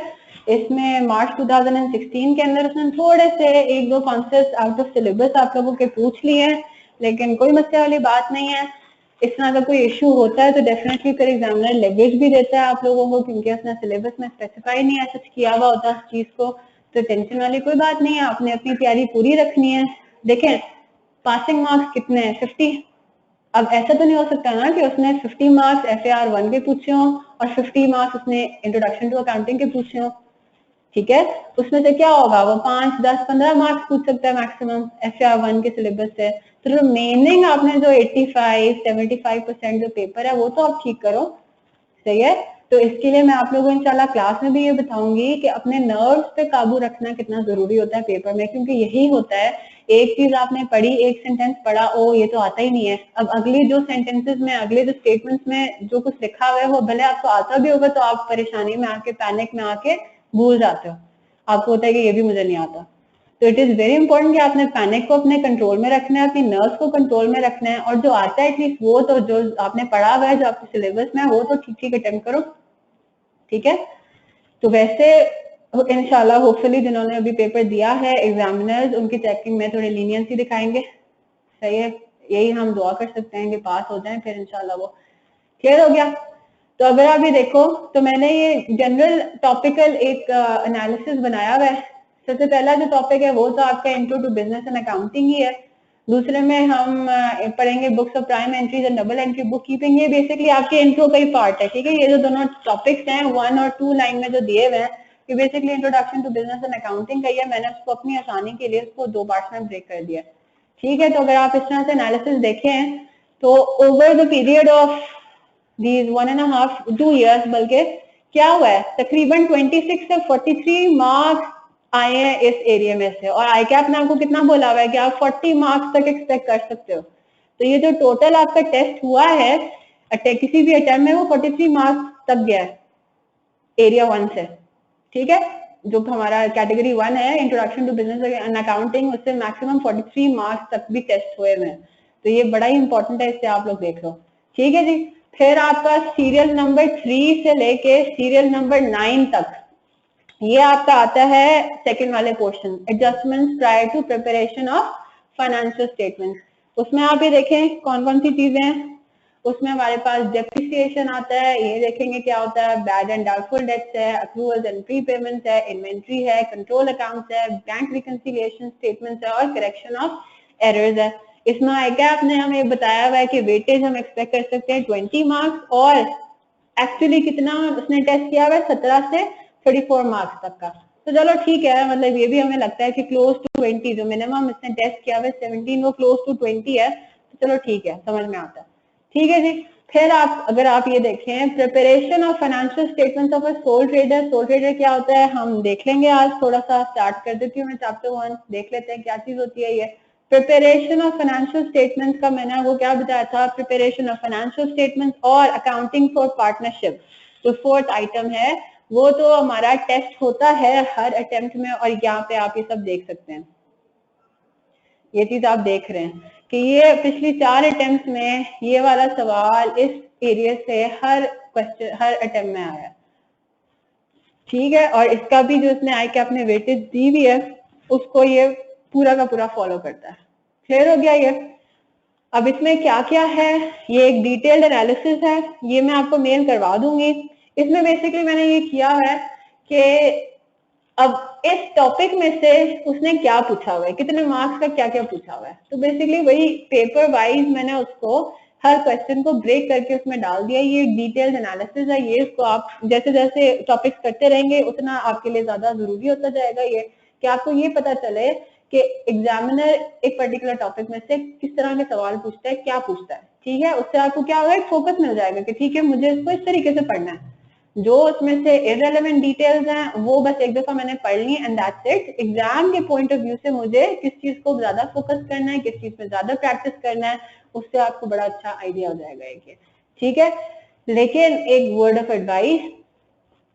इसमें मार्च 2016 के अंदर उसने थोड़े से 1-2 कॉन्सेप्ट आउट ऑफ सिलेबस आप लोगों के पूछ लिए हैं, लेकिन कोई मसले वाली बात नहीं है। इस तरह का कोई इशू होता है तो डेफिनेटली फिर एग्जामिनर लैंग्वेज भी देता है आप लोगों को, क्योंकि उसने सिलेबस में स्पेसिफाई नहीं है सच किया हुआ होता उस चीज को, तो टेंशन वाली कोई बात नहीं है, आपने अपनी तैयारी पूरी रखनी है। देखें पासिंग मार्क्स कितने हैं, 50। अब ऐसा तो नहीं हो सकता ना कि उसने 50 मार्क्स FAR 1 के पूछे हों और 50 मार्क्स उसने इंट्रोडक्शन टू अकाउंटिंग के पूछे हों, ठीक है, उसमें से क्या होगा, वो 5, 10, 15 मार्क्स पूछ सकता है मैक्सिमम FAR 1 के सिलेबस से। तो रिमेनिंग आपने जो 85, 75% जो पेपर है वो तो आप ठीक करो, सही है। तो इसके लिए मैं आप लोगों को इंशाल्लाह क्लास में भी ये बताऊंगी कि अपने नर्व्स पे काबू रखना कितना जरूरी होता है पेपर में, क्योंकि यही होता है, एक चीज आपने पढ़ी, एक सेंटेंस पढ़ा, ओ ये तो आता ही नहीं है, अब अगली जो सेंटेंसेस में, अगले जो स्टेटमेंट्स में जो कुछ लिखा हुआ है वो भले आपको आता भी होगा तो आप परेशानी में आके, पैनिक में आके भूल जाते हो, आपको होता है कि ये भी मुझे नहीं आता। तो इट इज वेरी इंपॉर्टेंट कि आपने पैनिक को अपने कंट्रोल में रखना है, अपनी नर्व्स को कंट्रोल में रखना है, और जो आता है एटलीस्ट वो तो जो आपने पढ़ा हुआ है, जो आपके सिलेबस में है वो तो ठीक ठीक अटेम्प्ट करो, ठीक है। तो वैसे इंशाल्लाह होपफुली जिन्होंने अभी पेपर दिया है एग्जामिनर्स, उनकी चेकिंग में थोड़ी लीनियंसी दिखाएंगे, सही है, यही हम दुआ कर सकते हैं कि पास हो जाएं, फिर इंशाल्लाह वो क्लियर हो गया। तो अगर आप ये देखो तो मैंने ये जनरल टॉपिकल एक एनालिसिस बनाया हुआ है। सबसे पहला जो टॉपिक है वो तो आपका intro to business and accounting ही है, दूसरे में हम पढ़ेंगे books of prime entries and double entry book keeping, ये बेसिकली आपके इंट्रो का ही पार्ट है, ठीक है। ये जो दोनों टॉपिक्स हैं 1 और 2 लाइन में जो दिए हुए हैं, ये basically introduction to business and accounting का ही है, मैंने उसको अपनी आसानी के लिए उसको 2 पार्ट्स में ब्रेक कर दिया, ठीक है। तो अगर आप इस तरह से एनालिसिस देखें तो over the period of these 1.5-2 years बल्कि क्या हुआ है, तकरीबन 26 से 43 मार्क्स आए हैं इस एरिया में से, और ICAP ने आपको कितना बोला हुआ है कि आप 40 मार्क्स तक एक्सपेक्ट कर सकते हो। तो ये जो टोटल आपका टेस्ट हुआ है किसी भी अटेम्प्ट में, वो 43 मार्क्स तक गया है एरिया 1 से, ठीक है। जो हमारा कैटेगरी 1 है introduction to business and accounting, उससे मैक्सिमम 43 मार्क्स तक भी टेस्ट हुए हैं, तो ये बड़ा ही इंपॉर्टेंट है, इससे आप लोग देख लो, ठीक है जी। फिर आपका सीरियल नंबर 3 से लेके सीरियल नंबर 9 तक ये आपका आता है सेकंड वाले portion, adjustments prior to preparation of financial statements. उसमें आप ये देखें कौन कौन सी चीजें हैं, उसमें हमारे पास डेप्रिसिएशन आता है, ये देखेंगे क्या होता है, बैड एंड डाउटफुल डेट्स है, अक्रूवल्स एंड प्रीपेमेंट्स है, इन्वेंट्री है, कंट्रोल अकाउंट्स है, बैंक रिकंसिलिएशन स्टेटमेंट्स है, और करेक्शन ऑफ एरर्स है। इसमें ICAP ने हमें बताया हुआ है कि वेटेज हम एक्सपेक्ट कर सकते हैं 20 मार्क्स, और एक्चुअली कितना उसने टेस्ट किया हुआ है 17 से 34 मार्क्स तक का, तो चलो ठीक है, मतलब ये भी हमें लगता है कि क्लोज टू 20, जो मिनिमम इसने टेस्ट किया हुआ है 17, वो क्लोज टू 20 है, तो चलो ठीक है, समझ में आता है, ठीक है जी। फिर आप अगर आप ये देखें preparation of financial statements of a soul trader, soul trader क्या होता है हम देख लेंगे आज, थोड़ा सा स्टार्ट कर देती हूँ मैं, चैप्टर 1 देख लेते हैं क्या चीज होती है ये प्रिपरेशन ऑफ फाइनेंशियल स्टेटमेंट्स का। मैंने आपको क्या बताया था, प्रिपरेशन ऑफ फाइनेंशियल स्टेटमेंट्स और अकाउंटिंग फॉर पार्टनरशिप, जो 4th आइटम है वो तो हमारा टेस्ट होता है हर अटेम्प्ट में, और यहाँ पे आप ये सब देख सकते हैं, ये चीज आप देख रहे हैं कि ये पिछली 4 अटेम्प्ट में ये वाला सवाल इस एरिया से हर क्वेश्चन हर अटेम्प्ट में आया, ठीक है। और इसका भी जो इसने ICAP ने वेटेज दी हुई है उसको ये पूरा का पूरा फॉलो करता है, क्लियर हो गया ये। अब इसमें क्या क्या है, ये एक डिटेल्ड एनालिसिस है, ये मैं आपको मेल करवा दूंगी। इसमें बेसिकली मैंने ये किया है कि अब इस टॉपिक में से उसने क्या पूछा हुआ है, कितने मार्क्स का क्या क्या पूछा हुआ है, तो बेसिकली वही पेपर वाइज मैंने उसको हर क्वेश्चन को ब्रेक करके उसमें डाल दिया। ये डिटेल्ड एनालिसिस है, ये इसको आप जैसे जैसे टॉपिक्स करते रहेंगे उतना आपके लिए ज्यादा जरूरी होता जाएगा ये कि आपको ये पता चले कि एग्जामिनर एक पर्टिकुलर टॉपिक में से किस तरह के सवाल पूछता है, क्या पूछता है, ठीक है। उससे आपको क्या होगा, एक फोकस मिल जाएगा कि ठीक है मुझे इसको इस तरीके से पढ़ना है। जो उसमें से इररेलेवेंट डिटेल्स हैं वो बस एक दफा मैंने पढ़ ली एंड दैट्स इट। एग्जाम के पॉइंट ऑफ व्यू से मुझे किस चीज को ज्यादा फोकस करना है, किस चीज में ज्यादा प्रैक्टिस करना है, उससे आपको बड़ा अच्छा आइडिया हो जाएगा ये, ठीक है। लेकिन एक वर्ड ऑफ एडवाइस,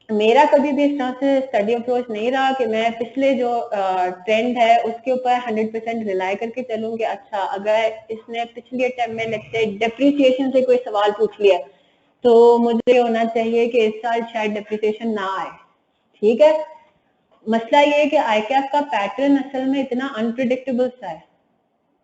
मेरा कभी भी इस तरह से स्टडी अप्रोच नहीं रहा कि मैं पिछले जो ट्रेंड है उसके ऊपर 100% रिलाई करके चलूं कि अच्छा अगर इसने पिछले अटेम्प्ट में लेट्स से डेप्रिसिएशन से कोई सवाल पूछ लिया तो मुझे होना चाहिए कि इस साल शायद डेप्रिसिएशन ना आए, ठीक है। मसला ये है कि आईकैप का पैटर्न असल में इतना अनप्रिडिक्टेबल सा है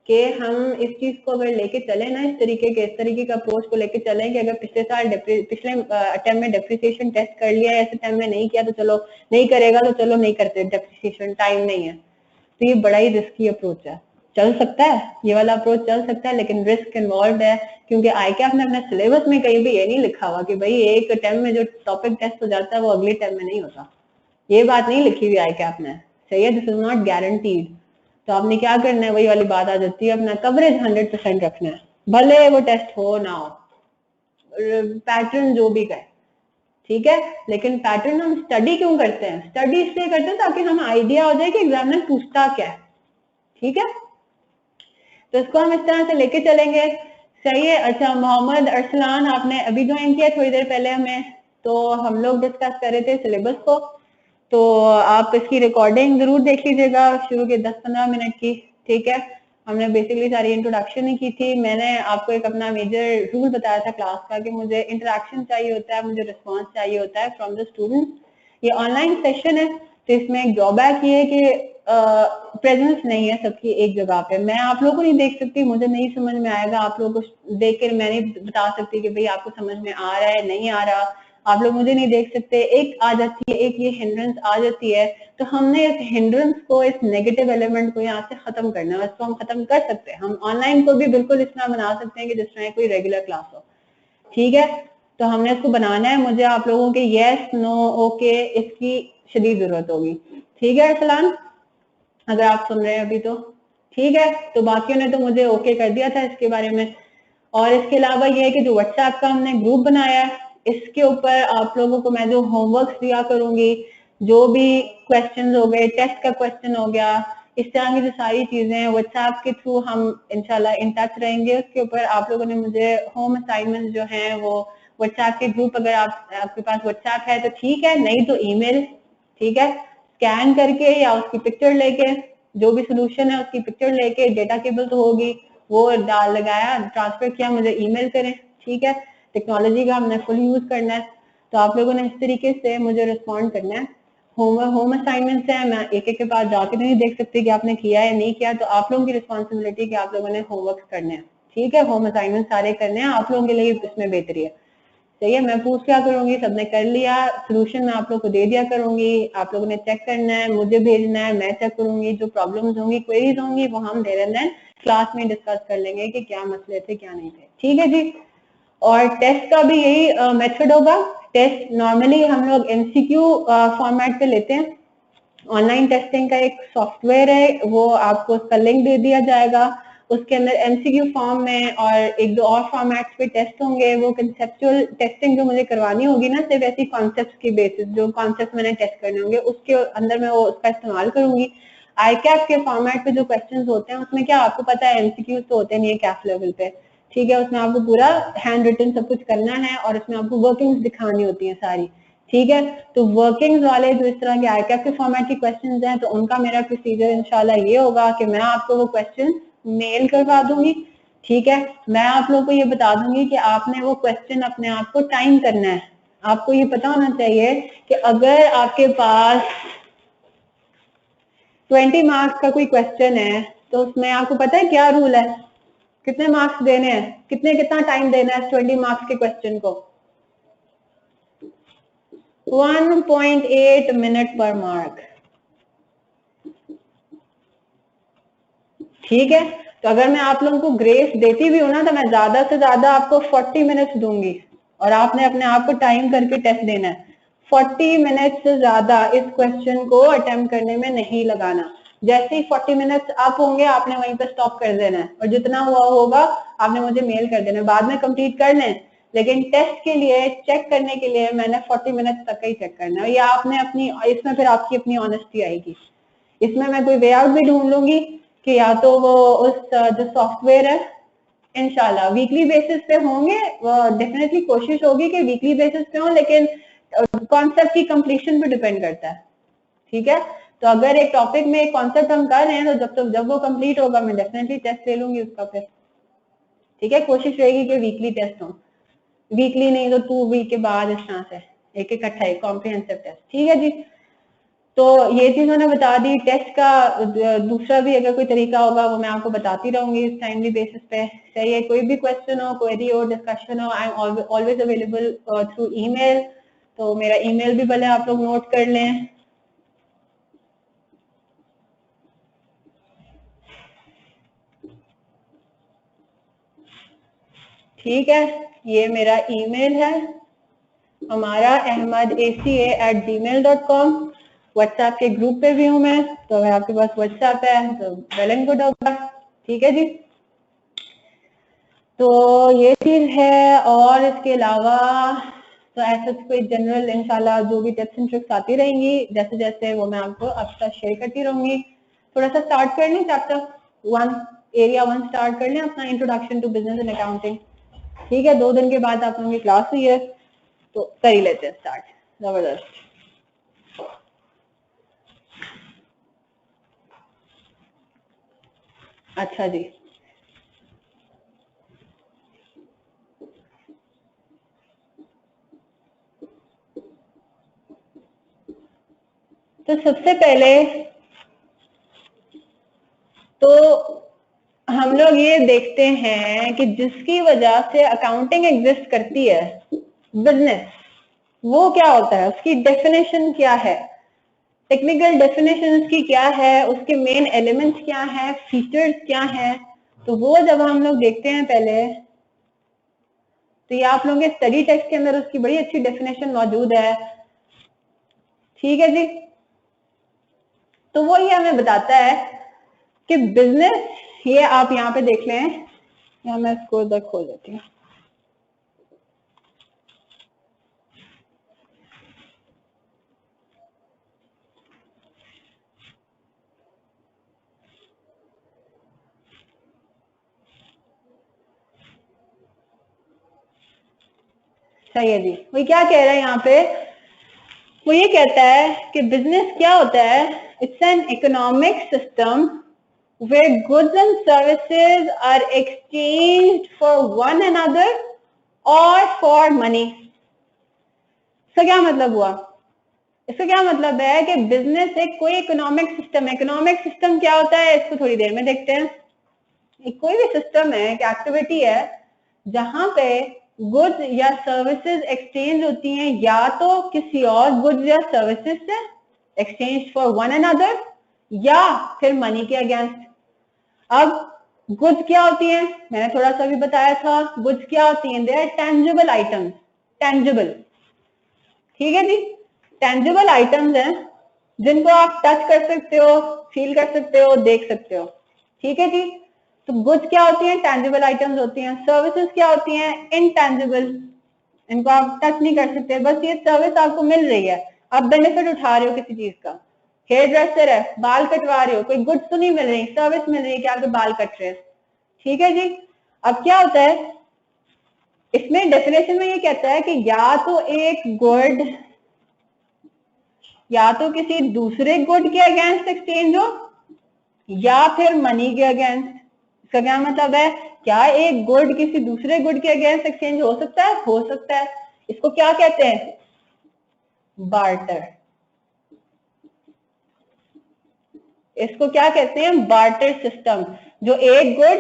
कि हम इस चीज को अगर लेके चले ना, इस तरीके का अप्रोच को लेके चलें कि अगर पिछले साल पिछले अटेम्प्ट में डेप्रिसिएशन टेस्ट कर लिया है, इस अटेम्प्ट में नहीं किया तो चलो नहीं करेगा तो चलो नहीं करते, डेप्रिसिएशन टाइम नहीं है, तो ये बड़ा ही रिस्की अप्रोच है। चल सकता है ये वाला अप्रोच, चल सकता है, लेकिन रिस्क इन्वॉल्व है क्योंकि आईकैप ने अपने सिलेबस में कहीं भी ये नहीं लिखा हुआ कि भाई एक अटेम्प्ट में जो टॉपिक टेस्ट हो जाता है वो अगले अटेम्प्ट में नहीं होता, ये बात नहीं लिखी हुई आईकैप ने, सही है। This is not guaranteed. तो आपने क्या करना है, वही वाली बात आ जाती है, अपना कवरेज 100% रखना है, भले वो टेस्ट हो ना हो, पैटर्न जो भी कहे, ठीक है। लेकिन पैटर्न हम स्टडी क्यों करते हैं, स्टडी इसलिए करते हैं ताकि हमें आइडिया हो जाए कि एग्जामिनर पूछता क्या है, ठीक है। तो इसको हम इस तरह से लेके चलेंगे, सही है। अच्छा मोहम्मद अरसलान आपने अभी ज्वाइन किया थोड़ी देर पहले हमें, तो हम लोग डिस्कस कर रहे थे सिलेबस को, तो आप इसकी रिकॉर्डिंग जरूर देख लीजिएगा शुरू के 10-15 मिनट की, ठीक है। हमने बेसिकली सारी इंट्रोडक्शन ही की थी। मैंने आपको एक अपना मेजर रूल बताया था क्लास का कि मुझे इंटरेक्शन चाहिए होता है, मुझे रिस्पांस चाहिए होता है फ्रॉम द स्टूडेंट्स। ये ऑनलाइन सेशन है तो इसमें एक ड्रॉबैक ये है कि प्रेजेंस नहीं है सबकी एक जगह पे। मैं आप लोगों को नहीं देख सकती, मुझे नहीं समझ में आएगा, आप लोगों को देख कर मैं नहीं बता सकती कि भाई आपको समझ में आ रहा है नहीं आ रहा, आप लोग मुझे नहीं देख सकते, एक आ जाती है, एक ये हिंड्रेंस आ जाती है। तो हमने इस हिंड्रेंस को, इस नेगेटिव एलिमेंट को यहाँ से खत्म करना है, इसको हम खत्म कर सकते हैं। हम ऑनलाइन को भी बिल्कुल इस तरह बना सकते हैं कि जिस तरह कोई रेगुलर क्लास हो, ठीक है। तो हमने इसको बनाना है, मुझे आप लोगों के यस नो ओके इसकी शदीद जरूरत होगी, ठीक है अरसलान, अगर आप सुन रहे हैं अभी तो ठीक है। तो बाकियों ने तो मुझे ओके कर दिया था इसके बारे में। और इसके अलावा ये है कि जो व्हाट्सएप का हमने ग्रुप बनाया है इसके ऊपर आप लोगों को मैं जो होमवर्क दिया करूंगी, जो भी क्वेश्चन हो गए, टेस्ट का क्वेश्चन हो गया, इस तरह की जो सारी चीजें हैं व्हाट्सएप के थ्रू हम इंशाल्लाह इन टच रहेंगे। उसके ऊपर आप लोगों ने मुझे होम असाइनमेंट जो है वो व्हाट्सएप के ग्रुप, अगर आपके पास व्हाट्सएप है तो ठीक है, नहीं तो ईमेल, ठीक है, स्कैन करके या उसकी पिक्चर लेके, जो भी सोल्यूशन है उसकी पिक्चर लेके, डेटा केबल तो होगी वो डाल लगाया, ट्रांसफर किया, मुझे ईमेल करें, ठीक है। टेक्नोलॉजी का हमने फुल यूज करना है, तो आप लोगों ने इस तरीके से मुझे रिस्पॉन्ड करना है। होम असाइनमेंट्स है, मैं एक एक के पास जाके नहीं देख सकती कि आपने किया है नहीं किया, तो आप लोगों की रिस्पॉन्सिबिलिटी कि आप लोगों ने होमवर्क करने हैं, ठीक है। होम असाइनमेंट सारे करने हैं, आप लोगों के लिए इसमें बेहतरी है, सही है। मैं पूछ क्या करूंगी, सबने कर लिया, सोल्यूशन मैं आप लोग को दे दिया करूंगी, आप लोगों ने चेक करना है, मुझे भेजना है, मैं चेक करूंगी, जो प्रॉब्लम्स होंगी, क्वेरीज होंगी, वो हम देर एंड देन क्लास में डिस्कस कर लेंगे कि क्या मसले थे क्या नहीं थे, ठीक है जी। और टेस्ट का भी यही मेथड होगा। टेस्ट नॉर्मली हम लोग एमसीक्यू फॉर्मेट पे लेते हैं। ऑनलाइन टेस्टिंग का एक सॉफ्टवेयर है, वो आपको उसका लिंक दे दिया जाएगा, उसके अंदर एमसीक्यू फॉर्म में और एक दो और फॉर्मेट्स पे टेस्ट होंगे। वो कंसेप्चुअल टेस्टिंग जो मुझे करवानी होगी ना, सिर्फ ऐसी कॉन्सेप्ट्स की बेसिस, जो कॉन्सेप्ट मैंने टेस्ट करने होंगे उसके अंदर मैं वो उसका इस्तेमाल करूंगी। आईकैप के फॉर्मेट पे जो क्वेश्चंस होते हैं उसमें क्या आपको पता है एमसीक्यूज तो होते नहीं है कैफ लेवल पे, ठीक है। उसमें आपको पूरा हैंड रिटन सब कुछ करना है और उसमें आपको वर्किंग्स दिखानी होती है सारी, ठीक है। तो वर्किंग्स वाले जो इस तरह के आईकैप के फॉर्मेट के क्वेश्चंस हैं, तो उनका मेरा प्रोसीजर इंशाल्लाह ये होगा कि मैं आपको वो क्वेश्चन मेल करवा दूंगी, ठीक है। मैं आप लोगों को ये बता दूंगी कि आपने वो क्वेश्चन अपने आप को टाइम करना है। आपको ये पता होना चाहिए कि अगर आपके पास 20 मार्क्स का कोई क्वेश्चन है तो उसमें आपको पता है क्या रूल है, कितने मार्क्स देने हैं, कितना टाइम देना है 20 मार्क्स के क्वेश्चन को, 1.8 मिनट पर मार्क, ठीक है। तो अगर मैं आप लोगों को ग्रेस देती भी हूँ ना, तो मैं ज्यादा से ज्यादा आपको 40 मिनट्स दूंगी और आपने अपने आप को टाइम करके टेस्ट देना है। 40 मिनट से ज्यादा इस क्वेश्चन को अटेम्प्ट करने में नहीं लगाना। जैसे ही 40 मिनट्स अप होंगे आपने वहीं पे स्टॉप कर देना है और जितना हुआ होगा आपने मुझे मेल कर देना है, बाद में कंप्लीट कर लें, लेकिन टेस्ट के लिए चेक करने के लिए मैंने 40 मिनट्स तक ही चेक करना है। या आपने अपनी, इसमें फिर आपकी अपनी ऑनेस्टी आएगी। इसमें मैं कोई वे आउट भी ढूंढ लूंगी कि या तो वो उस जो सॉफ्टवेयर है, इंशाल्लाह वीकली बेसिस पे होंगे, डेफिनेटली कोशिश होगी कि वीकली बेसिस पे हो, लेकिन कॉन्सेप्ट की कंप्लीशन पे डिपेंड करता है। ठीक है, तो अगर एक टॉपिक में एक कॉन्सेप्ट हम कर रहे हैं तो जब वो कंप्लीट होगा मैं डेफिनेटली टेस्ट ले लूंगी उसका फिर। ठीक है, कोशिश रहेगी कि वीकली टेस्ट हो, वीकली नहीं तो 2 वीक के बाद इस तरह से एक इकट्ठा है कॉम्प्रिहेंसिव टेस्ट। ठीक है जी, तो ये चीज मैंने बता दी। टेस्ट का दूसरा भी अगर कोई तरीका होगा वो मैं आपको बताती रहूंगी इस टाइमली बेसिस पे। सही है, कोई भी क्वेश्चन हो, क्वेरी हो, डिस्कशन हो, I am always available through email. तो मेरा ईमेल भी भले आप लोग नोट कर लें। ठीक है, ये मेरा ईमेल है हमारा ahmadaca@gmail.com। व्हाट्सएप के ग्रुप पे भी हूँ मैं, तो अगर आपके पास व्हाट्सएप है तो वेल एंड गुड होगा। ठीक है जी, तो ये चीज है। और इसके अलावा तो ऐसा कोई जनरल इंशाल्लाह जो भी टिप्स एंड ट्रिक्स आती रहेंगी जैसे जैसे वो मैं आपको अब तक शेयर करती रहूंगी। थोड़ा सा स्टार्ट कर लें चैप्टर 1, एरिया 1 स्टार्ट कर लें अपना, introduction to business and accounting. ठीक है, 2 दिन के बाद आप लोगों की क्लास हुई है तो कर ही लेते हैं स्टार्ट। जबरदस्त। अच्छा जी, तो सबसे पहले तो हम लोग ये देखते हैं कि जिसकी वजह से अकाउंटिंग एग्जिस्ट करती है, बिजनेस, वो क्या होता है, उसकी डेफिनेशन क्या है, टेक्निकल डेफिनेशन उसकी क्या है, उसके मेन एलिमेंट्स क्या है, फीचर्स क्या है। तो वो जब हम लोग देखते हैं पहले, तो ये आप लोगों के स्टडी टेक्स्ट के अंदर उसकी बड़ी अच्छी डेफिनेशन मौजूद है। ठीक है जी, तो वो ये हमें बताता है कि बिजनेस, ये आप यहाँ पे देख लें, या मैं इसको उधर खोल देती हूँ। सही है जी, वो क्या कह रहा है यहाँ पे, वो ये कहता है कि बिजनेस क्या होता है, it's an economic system where goods and services are exchanged for one another or for money। इसका क्या मतलब हुआ, इसका क्या मतलब है कि बिजनेस एक कोई इकोनॉमिक सिस्टम है। इकोनॉमिक सिस्टम क्या होता है इसको थोड़ी देर में देखते हैं। एक कोई भी सिस्टम है, एक एक्टिविटी है जहां पे गुड्स या सर्विसेज एक्सचेंज होती हैं, या तो किसी और गुड्स या सर्विसेज से एक्सचेंज फॉर वन अनदर, या फिर मनी के अगेंस्ट। अब गुड्स क्या होती हैं, मैंने थोड़ा सा भी बताया था, गुड्स क्या होती हैं, they are tangible items, tangible. ठीक है जी, टेंजिबल आइटम्स हैं जिनको आप टच कर सकते हो, फील कर सकते हो, देख सकते हो। ठीक है जी, तो गुड्स क्या होती हैं, टेंजिबल आइटम्स होती हैं। सर्विसेज क्या होती हैं, इनटेंजिबल, इनको आप टच नहीं कर सकते, बस ये सर्विस आपको मिल रही है, आप बेनिफिट उठा रहे हो किसी चीज का। हेयर ड्रेसर है, बाल कटवा रहे हो, कोई गुड्स तो नहीं मिल रही, सर्विस मिल रही है कि आपके बाल कट रहे हैं। ठीक है जी, अब क्या होता है इसमें डेफिनेशन में, ये कहता है कि या तो एक गुड या तो किसी दूसरे गुड के अगेंस्ट एक्सचेंज हो, या फिर मनी के अगेंस्ट। इसका क्या मतलब है, क्या एक गुड किसी दूसरे गुड के अगेंस्ट एक्सचेंज हो सकता है, हो सकता है। इसको क्या कहते हैं, बार्टर। इसको क्या कहते हैं, बार्टर सिस्टम, जो एक गुड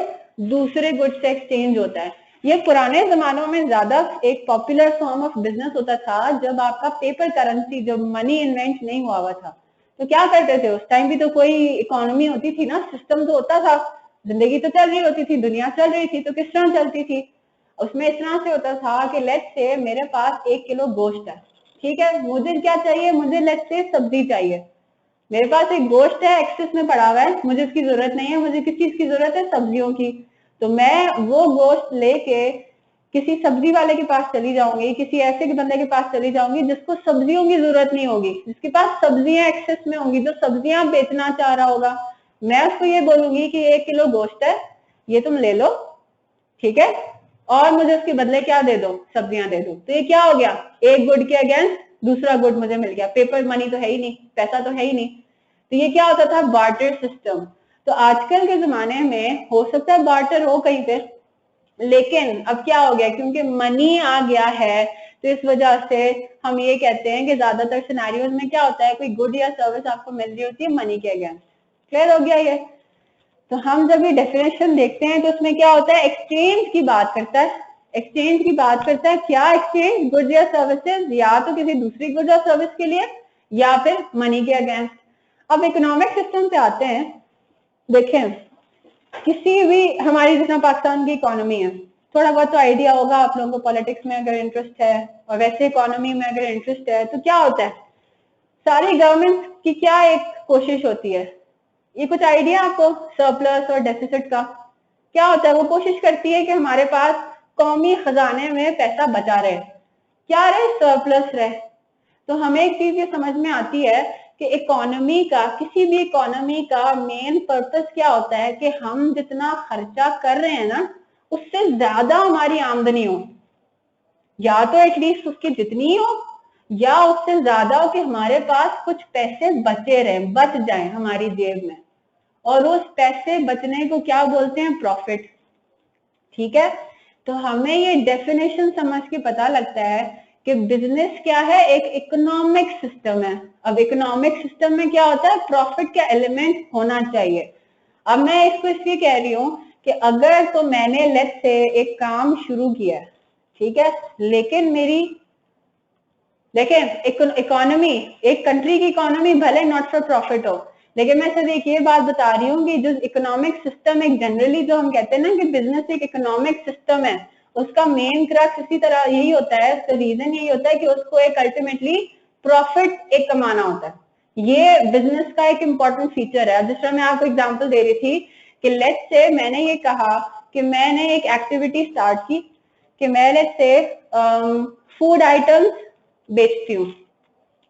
दूसरे गुड से एक्सचेंज होता है। ये पुराने जमानों में ज्यादा एक पॉपुलर फॉर्म ऑफ बिजनेस होता था, जब आपका पेपर करेंसी, जब मनी इन्वेंट नहीं हुआ था। तो क्या करते थे, उस टाइम भी तो कोई इकोनॉमी होती थी ना, सिस्टम तो होता था। जिंदगी तो चल रही होती थी, दुनिया चल रही थी, तो किस तरह चलती थी? उसमें इस तरह से होता था कि लेट्स से मेरे पास 1 किलो गोश्त है, ठीक है, मुझे क्या चाहिए, मुझे लेट्स से सब्जी चाहिए, मेरे पास एक गोश्त है एक्सेस में पड़ा हुआ है, मुझे इसकी जरूरत नहीं है, मुझे किस चीज की जरूरत है, सब्जियों की। तो मैं वो गोश्त लेके किसी सब्जी वाले के पास चली जाऊंगी, किसी ऐसे बंदे के पास चली जाऊंगी जिसको सब्जियों की जरूरत नहीं होगी, जिसके पास सब्जियां एक्सेस में होंगी, जो सब्जियां बेचना चाह रहा होगा। मैं उसको ये बोलूंगी कि 1 किलो गोश्त है, ये तुम ले लो, ठीक है, और मुझे उसके बदले क्या दे दो, सब्जियां दे दो। तो ये क्या हो गया, एक गुड के अगेंस्ट दूसरा गुड मुझे मिल गया, पेपर मनी तो है ही नहीं, पैसा तो है ही नहीं। तो ये क्या होता था, बार्टर सिस्टम। तो आजकल के जमाने में हो सकता है बार्टर हो कहीं पे, लेकिन अब क्या हो गया, क्योंकि मनी आ गया है, तो इस वजह से हम ये कहते हैं कि ज्यादातर सिनेरियोज में क्या होता है, कोई गुड या सर्विस आपको मिल रही होती है मनी के अगेंस्ट। क्लियर हो गया ये? तो हम जब ये डेफिनेशन देखते हैं तो उसमें क्या होता है, एक्सचेंज की बात करता है, एक्सचेंज की बात करता है। क्या एक्सचेंज, गुड्स या सर्विसेज, या तो किसी दूसरी गुड्स या सर्विस के लिए या फिर मनी के अगेंस्ट। अब इकोनॉमिक सिस्टम पे आते हैं। देखें, किसी भी हमारी जितना पाकिस्तान की इकोनॉमी है, थोड़ा बहुत तो आइडिया होगा आप लोगों को, पॉलिटिक्स में अगर इंटरेस्ट है और वैसे इकोनॉमी में अगर इंटरेस्ट है, तो क्या होता है, सारी गवर्नमेंट की क्या एक कोशिश होती है, ये कुछ आइडिया आपको सरप्लस और डेफिसिट का? क्या होता है, वो कोशिश करती है कि हमारे पास कौमी खजाने में पैसा बचा रहे, क्या रहे, सरप्लस रहे। तो हमें एक चीज ये समझ में आती है कि इकोनॉमी का, किसी भी इकोनॉमी का मेन पर्पस क्या होता है कि हम जितना खर्चा कर रहे हैं ना, उससे ज्यादा हमारी आमदनी हो, या तो एटलीस्ट उसकी जितनी हो, या उससे ज्यादा हो कि हमारे पास कुछ पैसे बचे रहे, बच जाएं हमारी जेब में, और उस पैसे बचने को क्या बोलते हैं, प्रॉफिट। ठीक है, तो हमें ये डेफिनेशन समझ के पता लगता है कि बिजनेस क्या है, एक इकोनॉमिक सिस्टम है। अब इकोनॉमिक सिस्टम में क्या होता है, प्रॉफिट का एलिमेंट होना चाहिए। अब मैं इसको इसलिए कह रही हूँ कि अगर तो मैंने लेट्स से एक काम शुरू किया, ठीक है, लेकिन मेरी, देखें इकोनॉमी, एक कंट्री की इकोनॉमी भले नॉट फॉर प्रॉफिट हो, लेकिन मैं सिर्फ एक ये बात बता रही हूँ कि जो इकोनॉमिक सिस्टम एक जनरली जो हम कहते हैं ना कि बिजनेस एक इकोनॉमिक सिस्टम है, उसका मेन क्रक्स इसी तरह यही होता है, उसका रीजन यही होता है कि उसको एक अल्टीमेटली प्रॉफिट एक कमाना होता है। ये बिजनेस का एक इम्पॉर्टेंट फीचर है। जिस तरह मैं आपको एग्जाम्पल दे रही थी कि लेट्स से मैंने ये कहा कि मैंने एक एक्टिविटी स्टार्ट की कि मैं लेट्स से फूड आइटम्स बेचती हूँ,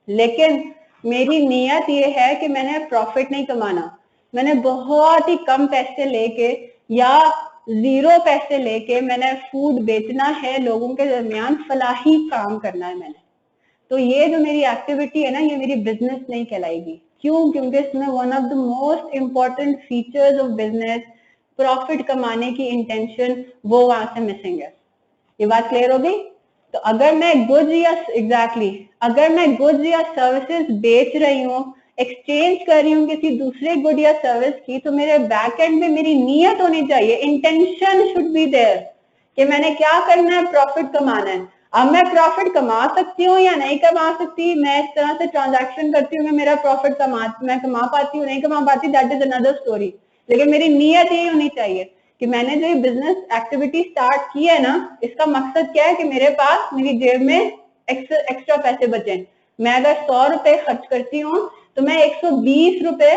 लेकिन मेरी नीयत ये है कि मैंने प्रॉफिट नहीं कमाना, मैंने बहुत ही कम पैसे लेके या 0 पैसे लेके मैंने फूड बेचना है, लोगों के दरमियान फलाही काम करना है मैंने। तो ये जो मेरी एक्टिविटी है ना, ये मेरी बिजनेस नहीं कहलाएगी। क्यों? क्योंकि इसमें one of the most important features of business, profit कमाने की इंटेंशन, वो वहां से मिसिंग है। ये बात क्लियर हो गई? तो अगर मैं गुड्स या अगर मैं गुड्स या सर्विसेज बेच रही हूँ, एक्सचेंज कर रही हूँ किसी दूसरे गुड या सर्विस की, तो मेरे बैक एंड में मेरी नीयत होनी चाहिए, इंटेंशन शुड बी देयर कि मैंने क्या करना है, प्रॉफिट कमाना है। अब मैं प्रॉफिट कमा सकती हूँ या नहीं कमा सकती, मैं इस तरह से ट्रांजैक्शन करती हूँ कि मेरा प्रॉफिट मैं कमा पाती हूँ, नहीं कमा पाती, दैट इज अनदर स्टोरी। लेकिन मेरी नीयत यही होनी चाहिए कि मैंने जो ये बिजनेस एक्टिविटी स्टार्ट की है ना, इसका मकसद क्या है कि मेरे पास, मेरी जेब में एक्स्ट्रा पैसे बचे। मैं अगर 100 रुपए खर्च करती हूँ तो मैं 120 रुपए,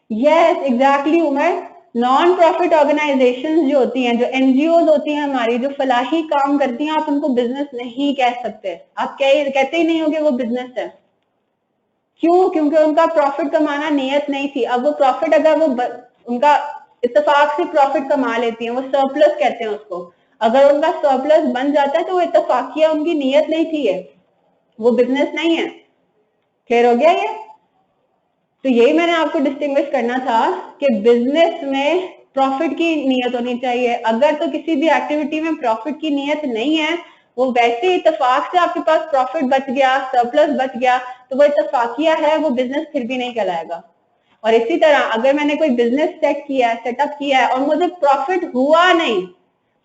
yes exactly Umar, non profit organisations जो होती हैं, जो एनजीओ होती हैं हमारी, जो फलाही काम करती हैं, आप उनको बिजनेस नहीं कह सकते, आप कहते ही नहीं हो कि वो बिजनेस है। क्यों? क्योंकि उनका प्रॉफिट कमाना नियत नहीं थी। अब वो प्रॉफिट, अगर वो उनका इत्तेफाक से प्रॉफिट कमा लेती हैं, वो सरप्लस कहते हैं उसको, अगर उनका सरप्लस बन जाता है तो वो इत्तेफाकिया, उनकी नियत नहीं थी, है वो बिजनेस नहीं है। क्लियर हो गया ये? तो यही मैंने आपको डिस्टिंग्विश करना था कि बिजनेस में प्रॉफिट की नियत होनी चाहिए। अगर तो किसी भी एक्टिविटी में प्रॉफिट की नियत नहीं है, वो वैसे ही इत्तेफाक से आपके पास प्रॉफिट बच गया, सरप्लस बच गया, तो वो इत्तेफाकिया है, वो बिजनेस फिर भी नहीं कहलाएगा। और इसी तरह अगर मैंने कोई बिजनेस सेटअप किया है और मुझे प्रॉफिट हुआ नहीं,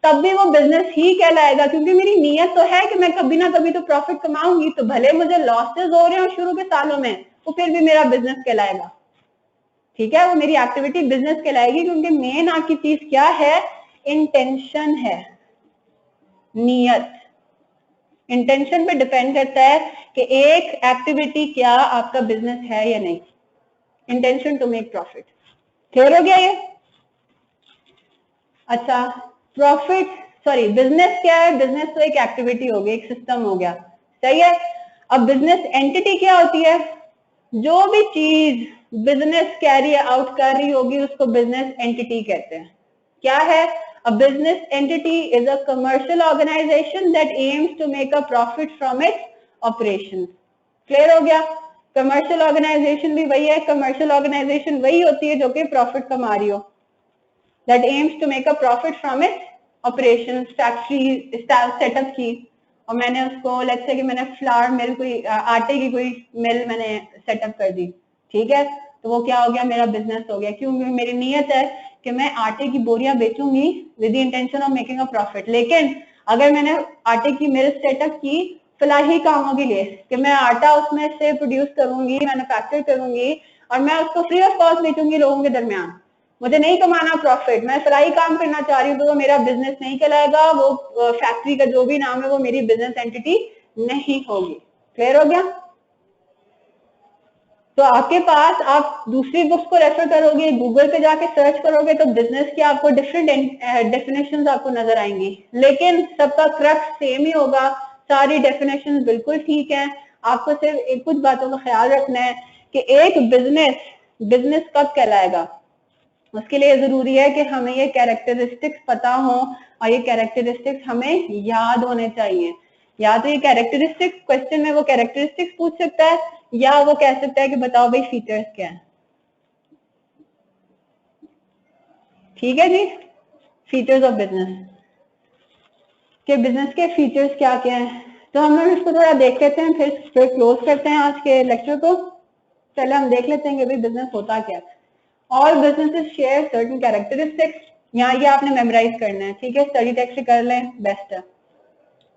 तब भी वो बिजनेस ही कहलाएगा, क्योंकि मेरी नीयत तो है कि मैं कभी ना कभी तो प्रॉफिट कमाऊंगी। तो भले मुझे लॉसेस हो रहे हो शुरू के सालों में, तो फिर भी मेरा बिजनेस कहलाएगा। ठीक है, वो मेरी एक्टिविटी बिजनेस कहलाएगी, क्योंकि मेन आपकी चीज क्या है, इंटेंशन है, नीयत। इंटेंशन पे डिपेंड करता है कि एक एक्टिविटी क्या आपका बिजनेस है या नहीं। Intention to make profit. Clear हो गया ये? अच्छा, प्रॉफिट सॉरी बिजनेस क्या है? बिजनेस तो एक एक्टिविटी हो गई, एक सिस्टम हो गया, सही है। अब बिजनेस एंटिटी क्या होती है? जो भी चीज बिजनेस कैरी आउट कर रही होगी उसको बिजनेस एंटिटी कहते हैं। क्या है? A business entity is a commercial organization that aims to make a profit from its operations. Clear हो गया? कमर्शियल ऑर्गेनाइजेशन भी वही है, कमर्शियल ऑर्गेनाइजेशन वही होती है जो कि प्रॉफिट कमा रही हो, that aims to make a profit from its operations. Factory setup की और मैंने उसको लेट्स से कि मैंने फ्लावर मिल, कोई आटे की कोई मिल मैंने सेटअप कर दी, ठीक है, तो वो क्या हो गया, मेरा बिजनेस हो गया। क्यों? मेरी नीयत है कि मैं आटे की बोरियां बेचूंगी with the intention of making a profit. लेकिन अगर मैंने आटे की मिल सेटअप की फलाही कामों के लिए कि मैं आटा उसमें से प्रोड्यूस करूंगी, मैन्युफैक्चर करूंगी और मैं उसको फ्री ऑफ कॉस्ट बेचूंगी लोगों के दरमियान, मुझे नहीं कमाना प्रॉफिट, मैं फलाई काम करना चाह रही हूँ, तो वो मेरा बिजनेस नहीं कहलाएगा, वो फैक्ट्री का जो भी नाम है वो मेरी बिजनेस एंटिटी नहीं होगी। क्लियर हो गया? तो आपके पास आप दूसरी बुक्स को रेफर करोगे, गूगल पे जाके सर्च करोगे तो बिजनेस की आपको डिफरेंट डेफिनेशंस आपको नजर आएंगी, लेकिन सबका क्रक्स सेम ही होगा, सारी डेफिनेशंस बिल्कुल ठीक है। आपको सिर्फ एक कुछ बातों का ख्याल रखना है कि एक बिजनेस कब कहलाएगा। उसके लिए जरूरी है कि हमें ये कैरेक्टरिस्टिक्स पता हो और ये कैरेक्टरिस्टिक्स हमें याद होने चाहिए। या तो ये कैरेक्टरिस्टिक्स क्वेश्चन में वो कैरेक्टरिस्टिक्स पूछ सकता है, या वो कह सकता है कि बताओ भाई फीचर्स क्या है। ठीक है जी, फीचर्स ऑफ बिजनेस के, बिजनेस के फीचर्स क्या क्या हैं, तो हम लोग इसको थोड़ा देख लेते हैं, फिर क्लोज करते हैं आज के लेक्चर को। पहले हम देख लेते हैं कि भाई बिजनेस होता क्या है। All businesses share certain characteristics. यहाँ ये आपने मेमोराइज करना है, ठीक है, स्टडी टेक्स्ट से कर लें, बेस्ट है।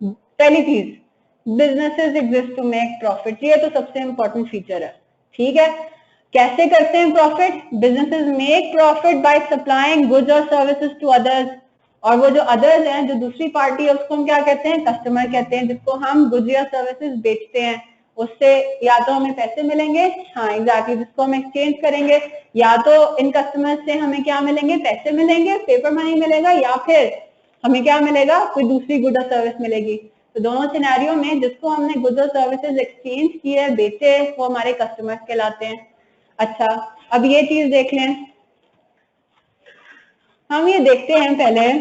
पहली चीज, businesses exist to make profit, ये तो सबसे इंपॉर्टेंट फीचर है, ठीक है। कैसे करते हैं profit? Businesses make profit by supplying goods और सर्विसेज टू अदर्स, और वो जो अदर्स हैं, जो दूसरी पार्टी है, उसको हम क्या कहते हैं? कस्टमर कहते हैं, जिसको हम गुड्स या सर्विसेज बेचते हैं। उससे या तो हमें पैसे मिलेंगे, हाँ एग्जैक्टली, जिसको हम एक्सचेंज करेंगे, या तो इन कस्टमर्स से हमें क्या मिलेंगे? पैसे मिलेंगे, पेपर मनी मिलेगा, या फिर हमें क्या मिलेगा? कोई दूसरी गुड और सर्विस मिलेगी। तो दोनों सिनेरियो में जिसको हमने गुड्स और सर्विसेज एक्सचेंज किए, बेचे, वो हमारे कस्टमर्स कहलाते हैं। अच्छा, अब ये चीज देख लें, हम ये देखते हैं पहले,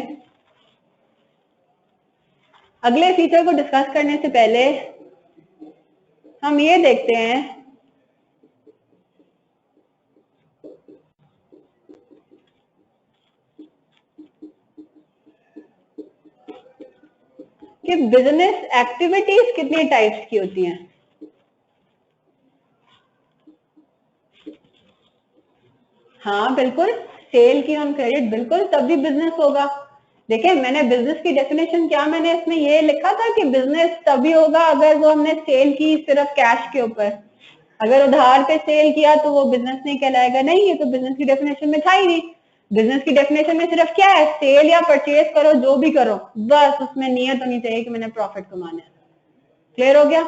अगले फीचर को डिस्कस करने से पहले हम ये देखते हैं कि बिजनेस एक्टिविटीज कितनी टाइप्स की होती हैं। हाँ बिल्कुल, सेल की ऑन क्रेडिट, बिल्कुल, तभी बिजनेस होगा। देखिए, मैंने बिजनेस की डेफिनेशन क्या मैंने इसमें ये लिखा था कि बिजनेस तभी होगा अगर वो हमने सेल की सिर्फ कैश के ऊपर, अगर उधार पे सेल किया तो वो बिजनेस नहीं कहलाएगा। नहीं, ये तो बिजनेस की डेफिनेशन में था ही नहीं। बिजनेस की डेफिनेशन में सिर्फ क्या है? सेल या परचेज करो, जो भी करो, बस उसमें नियत होनी चाहिए कि मैंने प्रॉफिट कमाना है। क्लियर हो गया?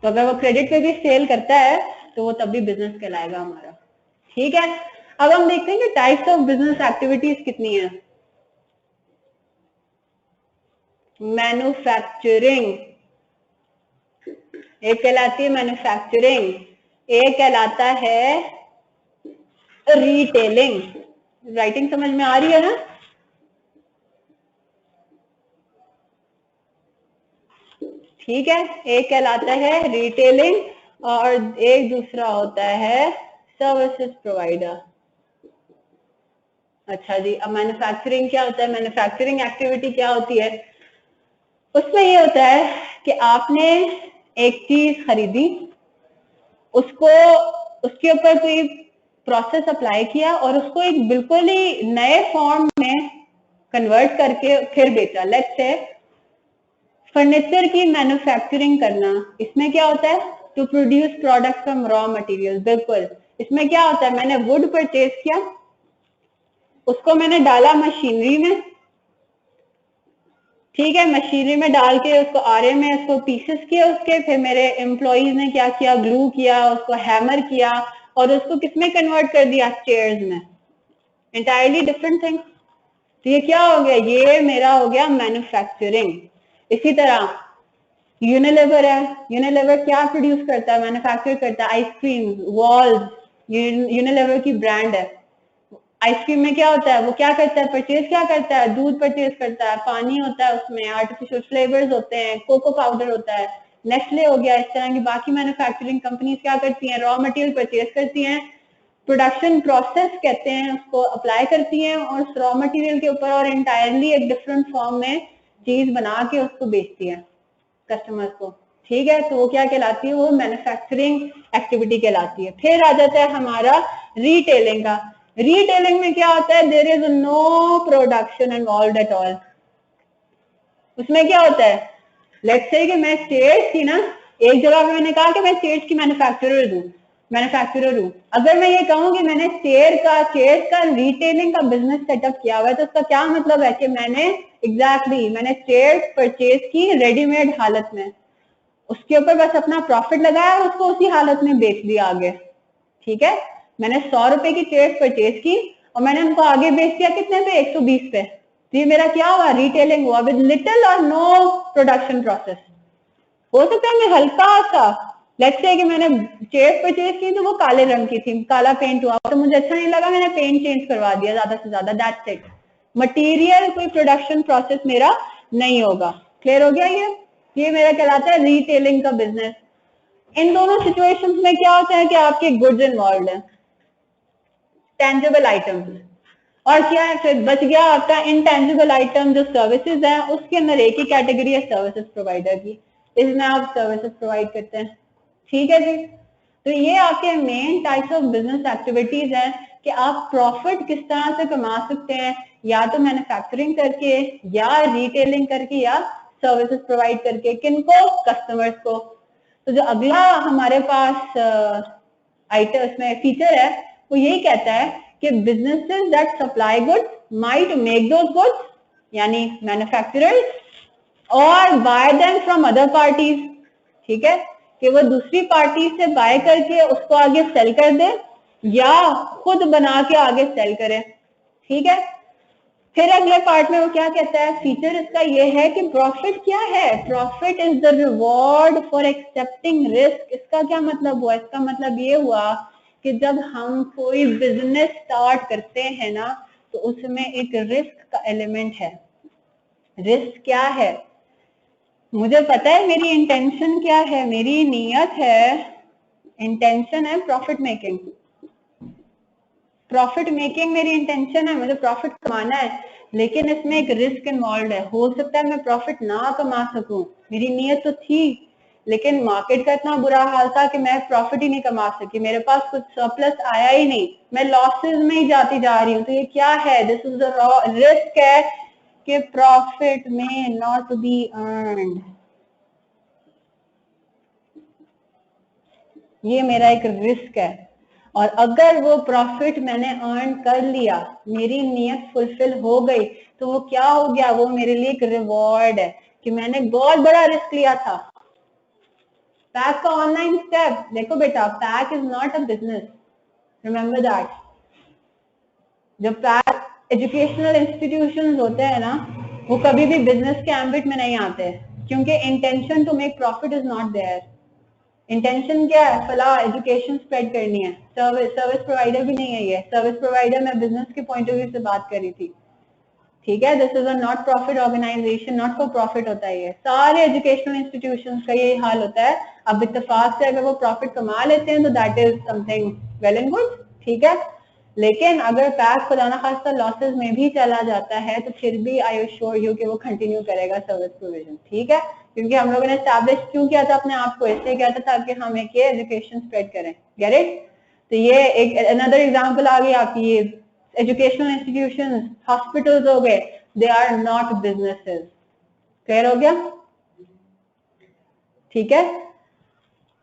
तो अगर वो क्रेडिट पे भी सेल करता है तो वो तभी बिजनेस कहलाएगा हमारा। ठीक है, अब हम देखते हैं कि टाइप्स ऑफ बिजनेस एक्टिविटीज कितनी है। मैन्युफैक्चरिंग एक कहलाती है, मैन्युफैक्चरिंग एक कहलाता है रिटेलिंग। राइटिंग समझ में आ रही है ना? ठीक है, एक कहलाता है रिटेलिंग और एक दूसरा होता है सर्विसेज प्रोवाइडर। अच्छा जी, अब मैन्युफैक्चरिंग क्या होता है? मैन्युफैक्चरिंग एक्टिविटी क्या होती है? उसमें ये होता है कि आपने एक चीज खरीदी, उसको उसके ऊपर कोई प्रोसेस अप्लाई किया और उसको एक बिल्कुल ही नए फॉर्म में कन्वर्ट करके फिर बेचा। लेट्स से फर्नीचर की मैन्युफैक्चरिंग करना, इसमें क्या होता है? To produce product from raw material. बिल्कुल, इसमें क्या होता है, मैंने वुड परचेज किया, उसको मैंने डाला मशीनरी में, ठीक है, मशीनरी में डाल के उसको आरे में उसको पीसेस किया उसके, फिर मेरे एम्प्लॉइज ने क्या किया, ग्लू किया, उसको हैमर किया और उसको किसमें कन्वर्ट कर दिया, चेयर्स में। Entirely different thing. तो ये क्या हो गया, ये मेरा हो गया मैन्युफैक्चरिंग। इसी तरह यूनिलीवर है, यूनिलीवर क्या प्रोड्यूस करता है, मैन्युफैक्चर करता है आइसक्रीम, वॉल्स, यूनिलीवर की ब्रांड है। आइसक्रीम में क्या होता है, वो क्या करता है, परचेज क्या करता है, दूध परचेज करता है, पानी होता है उसमें, आर्टिफिशियल फ्लेवर्स होते हैं, कोको पाउडर होता है, नेस्ले हो गया, इस तरह की बाकी मैन्युफैक्चरिंग कंपनीज क्या करती हैं, रॉ मटेरियल परचेज करती हैं, प्रोडक्शन प्रोसेस कहते हैं उसको, अप्लाई करती हैं और उस रॉ मटेरियल के ऊपर और एंटायरली एक डिफरेंट फॉर्म में चीज बना के उसको बेचती है कस्टमर्स को, ठीक है। तो वो क्या कहलाती है, वो मैन्युफैक्चरिंग एक्टिविटी कहलाती है। फिर आ जाता है हमारा रिटेलिंग का। रिटेलिंग में क्या होता है, there is no production involved at all. उसमें क्या होता है, लेट्स से कि मैं चेयर्स की ना, एक जगह पे मैंने कहा कि मैं चेयर्स की मैन्युफैक्चरर हूँ। अगर मैं ये कहूँ कि मैंने चेयर्स का रिटेलिंग का बिजनेस सेटअप किया हुआ है, तो उसका क्या मतलब है कि मैंने मैंने चेयर्स परचेज की रेडीमेड हालत में, उसके ऊपर बस अपना प्रॉफिट लगाया और उसको उसी हालत में बेच दिया आगे, ठीक है। मैंने 100 रुपए की चेयर्स परचेज की और मैंने उनको आगे बेच दिया कितने पे, 120 पे। तो ये मेरा क्या हुआ, रिटेलिंग हुआ विद लिटिल और नो प्रोडक्शन प्रोसेस। हो सकता है मैं हल्का सा, लेट्स से कि मैंने चेयर्स परचेज की तो वो काले रंग की थी, काला पेंट हुआ तो मुझे अच्छा नहीं लगा, मैंने पेंट चेंज करवा दिया ज्यादा से ज्यादा, दैट्स इट। मटीरियल कोई प्रोडक्शन प्रोसेस मेरा नहीं होगा। क्लियर हो गया ये मेरा कहलाता है रिटेलिंग का बिजनेस। इन दोनों सिचुएशंस में क्या होता है कि आपके गुड्स इन्वॉल्व है, टेंजिबल आइटम्स, और क्या है फिर बच गया आपका इनटेंजिबल आइटम जो सर्विसेज है, उसके अंदर एक ही कैटेगरी है सर्विसेज प्रोवाइडर की, इसमें आप सर्विसेज प्रोवाइड करते हैं, ठीक है जी। तो ये आपके main types of business activities हैं कि आप प्रॉफिट किस तरह से कमा सकते हैं, या तो मैन्युफैक्चरिंग करके, या रिटेलिंग करके, या सर्विसेज प्रोवाइड करके। किनको, कस्टमर्स को। तो जो अगला हमारे पास आइटम इसमें फीचर है, वो यही कहता है कि businesses that supply goods might make those goods, यानी मैन्युफैक्चरर्स, और bye them from other parties, ठीक है, कि वो दूसरी पार्टी से बाय करके उसको आगे सेल कर दे, या खुद बना के आगे सेल करे, ठीक है। फिर अगले पार्ट में वो क्या कहता है, फीचर इसका ये है कि प्रॉफिट क्या है, profit is the reward for accepting risk. इसका क्या मतलब हुआ, इसका मतलब ये हुआ कि जब हम कोई बिजनेस स्टार्ट करते हैं ना, तो उसमें एक रिस्क का एलिमेंट है। रिस्क क्या है, मुझे पता है मेरी इंटेंशन क्या है, मेरी नीयत है, इंटेंशन है प्रॉफिट मेकिंग, प्रॉफिट मेकिंग मेरी इंटेंशन है, मुझे प्रॉफिट कमाना है, लेकिन इसमें एक रिस्क इन्वॉल्व है। हो सकता है मैं प्रॉफिट ना कमा सकूं, मेरी नीयत तो थी, लेकिन मार्केट का इतना बुरा हाल था कि मैं प्रॉफिट ही नहीं कमा सकी, मेरे पास कुछ सरप्लस आया ही नहीं, मैं लॉसेस में ही जाती जा रही हूँ। तो ये क्या है, दिस इज द रिस्क है कि प्रॉफिट में नॉट बी अर्नड, ये मेरा एक रिस्क है। और अगर वो प्रॉफिट मैंने अर्न कर लिया, मेरी नीयत फुलफिल हो गई, तो वो क्या हो गया, वो मेरे लिए एक रिवॉर्ड है कि मैंने बहुत बड़ा रिस्क लिया था। पैक का ऑनलाइन स्टेप देखो बेटा, pack is not a business, remember that. जो पैक एजुकेशनल इंस्टीट्यूशंस होते हैं ना, वो कभी भी बिजनेस के एम्बिट में नहीं आते, क्योंकि intention to make profit is not there. Intention क्या है, फला एजुकेशन स्प्रेड करनी है, सर्विस प्रोवाइडर भी नहीं है ये, सर्विस प्रोवाइडर मैं बिजनेस के पॉइंट ऑफ व्यू से बात कर रही थी, ठीक है। This is a not profit organisation, not for profit होता है ये, सारे एजुकेशनल इंस्टीट्यूशंस का यही हाल होता है। अब इत्तेफाक से अगर वो प्रॉफिट कमा लेते हैं तो that is something well and good, ठीक है। लेकिन अगर पैक खुदा ना खास्ता लॉसेस में भी चला जाता है, तो फिर भी आई एश्योर यू कि वो कंटिन्यू करेगा सर्विस प्रोविजन, ठीक है, क्योंकि हम लोगों ने एस्टैब्लिश क्यों किया था अपने आप को, इसलिए किया था ताकि हम एक ये एजुकेशन स्प्रेड करें, गेट इट। तो ये एक अनदर एग्जांपल आ गई आपकी, ये एजुकेशनल इंस्टीट्यूशंस, हॉस्पिटल्स हो गए, they are not businesses. Clear हो गया, ठीक है।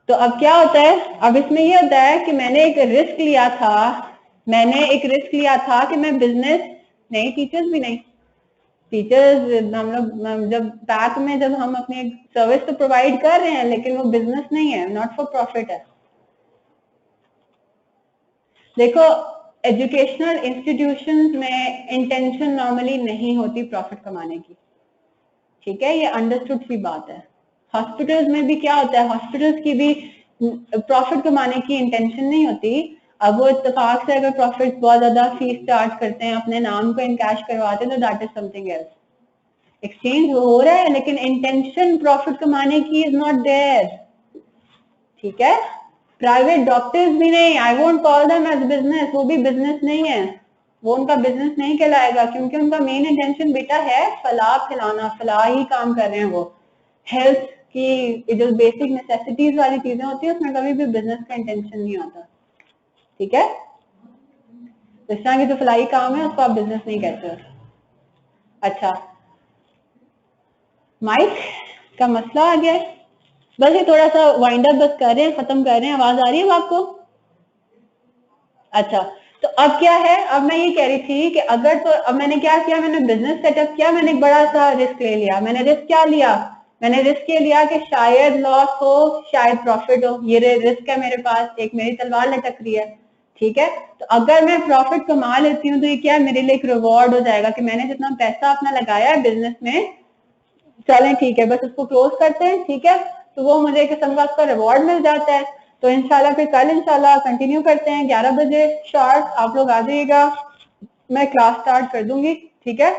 तो अब क्या होता है, अब इसमें ये होता है कि मैंने एक रिस्क लिया था कि मैं बिजनेस नहीं, टीचर्स भी नहीं, टीचर्स हम लोग जब बैक में जब हम अपनी सर्विस तो प्रोवाइड कर रहे हैं लेकिन वो बिजनेस नहीं है, नॉट फॉर प्रॉफिट है। देखो एजुकेशनल इंस्टीट्यूशंस में इंटेंशन नॉर्मली नहीं होती प्रॉफिट कमाने की, ठीक है, ये अंडरस्टूड सी बात है। हॉस्पिटल्स में भी क्या होता है, हॉस्पिटल्स की भी प्रॉफिट कमाने की इंटेंशन नहीं होती। अब वो इत्तेफाक से अगर प्रॉफिट बहुत ज्यादा फीस चार्ज करते हैं, अपने नाम को इनकैश करवाते हैं, तो that is something else. Exchange हो रहा है लेकिन इंटेंशन प्रॉफिट कमाने की इज नॉट देयर, ठीक है। प्राइवेट डॉक्टर्स भी नहीं, I won't call them as business, वो भी बिजनेस नहीं है, वो उनका बिजनेस नहीं कहलाएगा, क्योंकि उनका मेन इंटेंशन बेटा है फलाह फैलाना, फलाह ही काम कर रहे हैं वो। हेल्थ की जो बेसिक नेसेसिटीज वाली चीजें होती है उसमें कभी भी बिजनेस का इंटेंशन नहीं आता, ठीक है। इस तरह की जो फलाही काम है उसको आप बिजनेस नहीं कहते हो। अच्छा, माइक का मसला आ गया है, बस ये थोड़ा सा वाइंड अप बस कर रहे हैं, खत्म कर रहे हैं। आवाज आ रही है आपको? अच्छा, तो अब क्या है, अब मैं ये कह रही थी कि अगर, तो अब मैंने क्या किया, मैंने बिजनेस सेटअप किया, मैंने एक बड़ा सा रिस्क ले लिया। मैंने रिस्क क्या लिया, मैंने रिस्क ये लिया कि शायद लॉस हो शायद प्रॉफिट हो, ये रिस्क है मेरे पास, एक मेरी तलवार लटक रही है, ठीक है। तो अगर मैं प्रॉफिट कमा लेती हूँ तो ये क्या है, मेरे लिए एक रिवॉर्ड हो जाएगा कि मैंने जितना पैसा अपना लगाया है बिजनेस में, चलें ठीक है, बस उसको क्लोज करते हैं, ठीक है, तो वो मुझे एक किस्म का उसका रिवॉर्ड मिल जाता है। तो इंशाल्लाह फिर कल इंशाल्लाह कंटिन्यू करते हैं 11 बजे शार्प, आप लोग आ जाइएगा, मैं क्लास स्टार्ट कर दूंगी, ठीक है।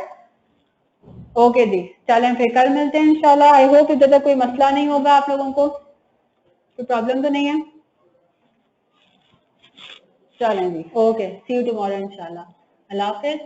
ओके जी, चलें फिर कल मिलते हैं इंशाल्लाह। आई होप इधर तक कोई मसला नहीं होगा, आप लोगों को कोई प्रॉब्लम तो नहीं है? चलें जी, ओके, सी यू टुमारो इंशाल्लाह। अल्लाह हाफिज।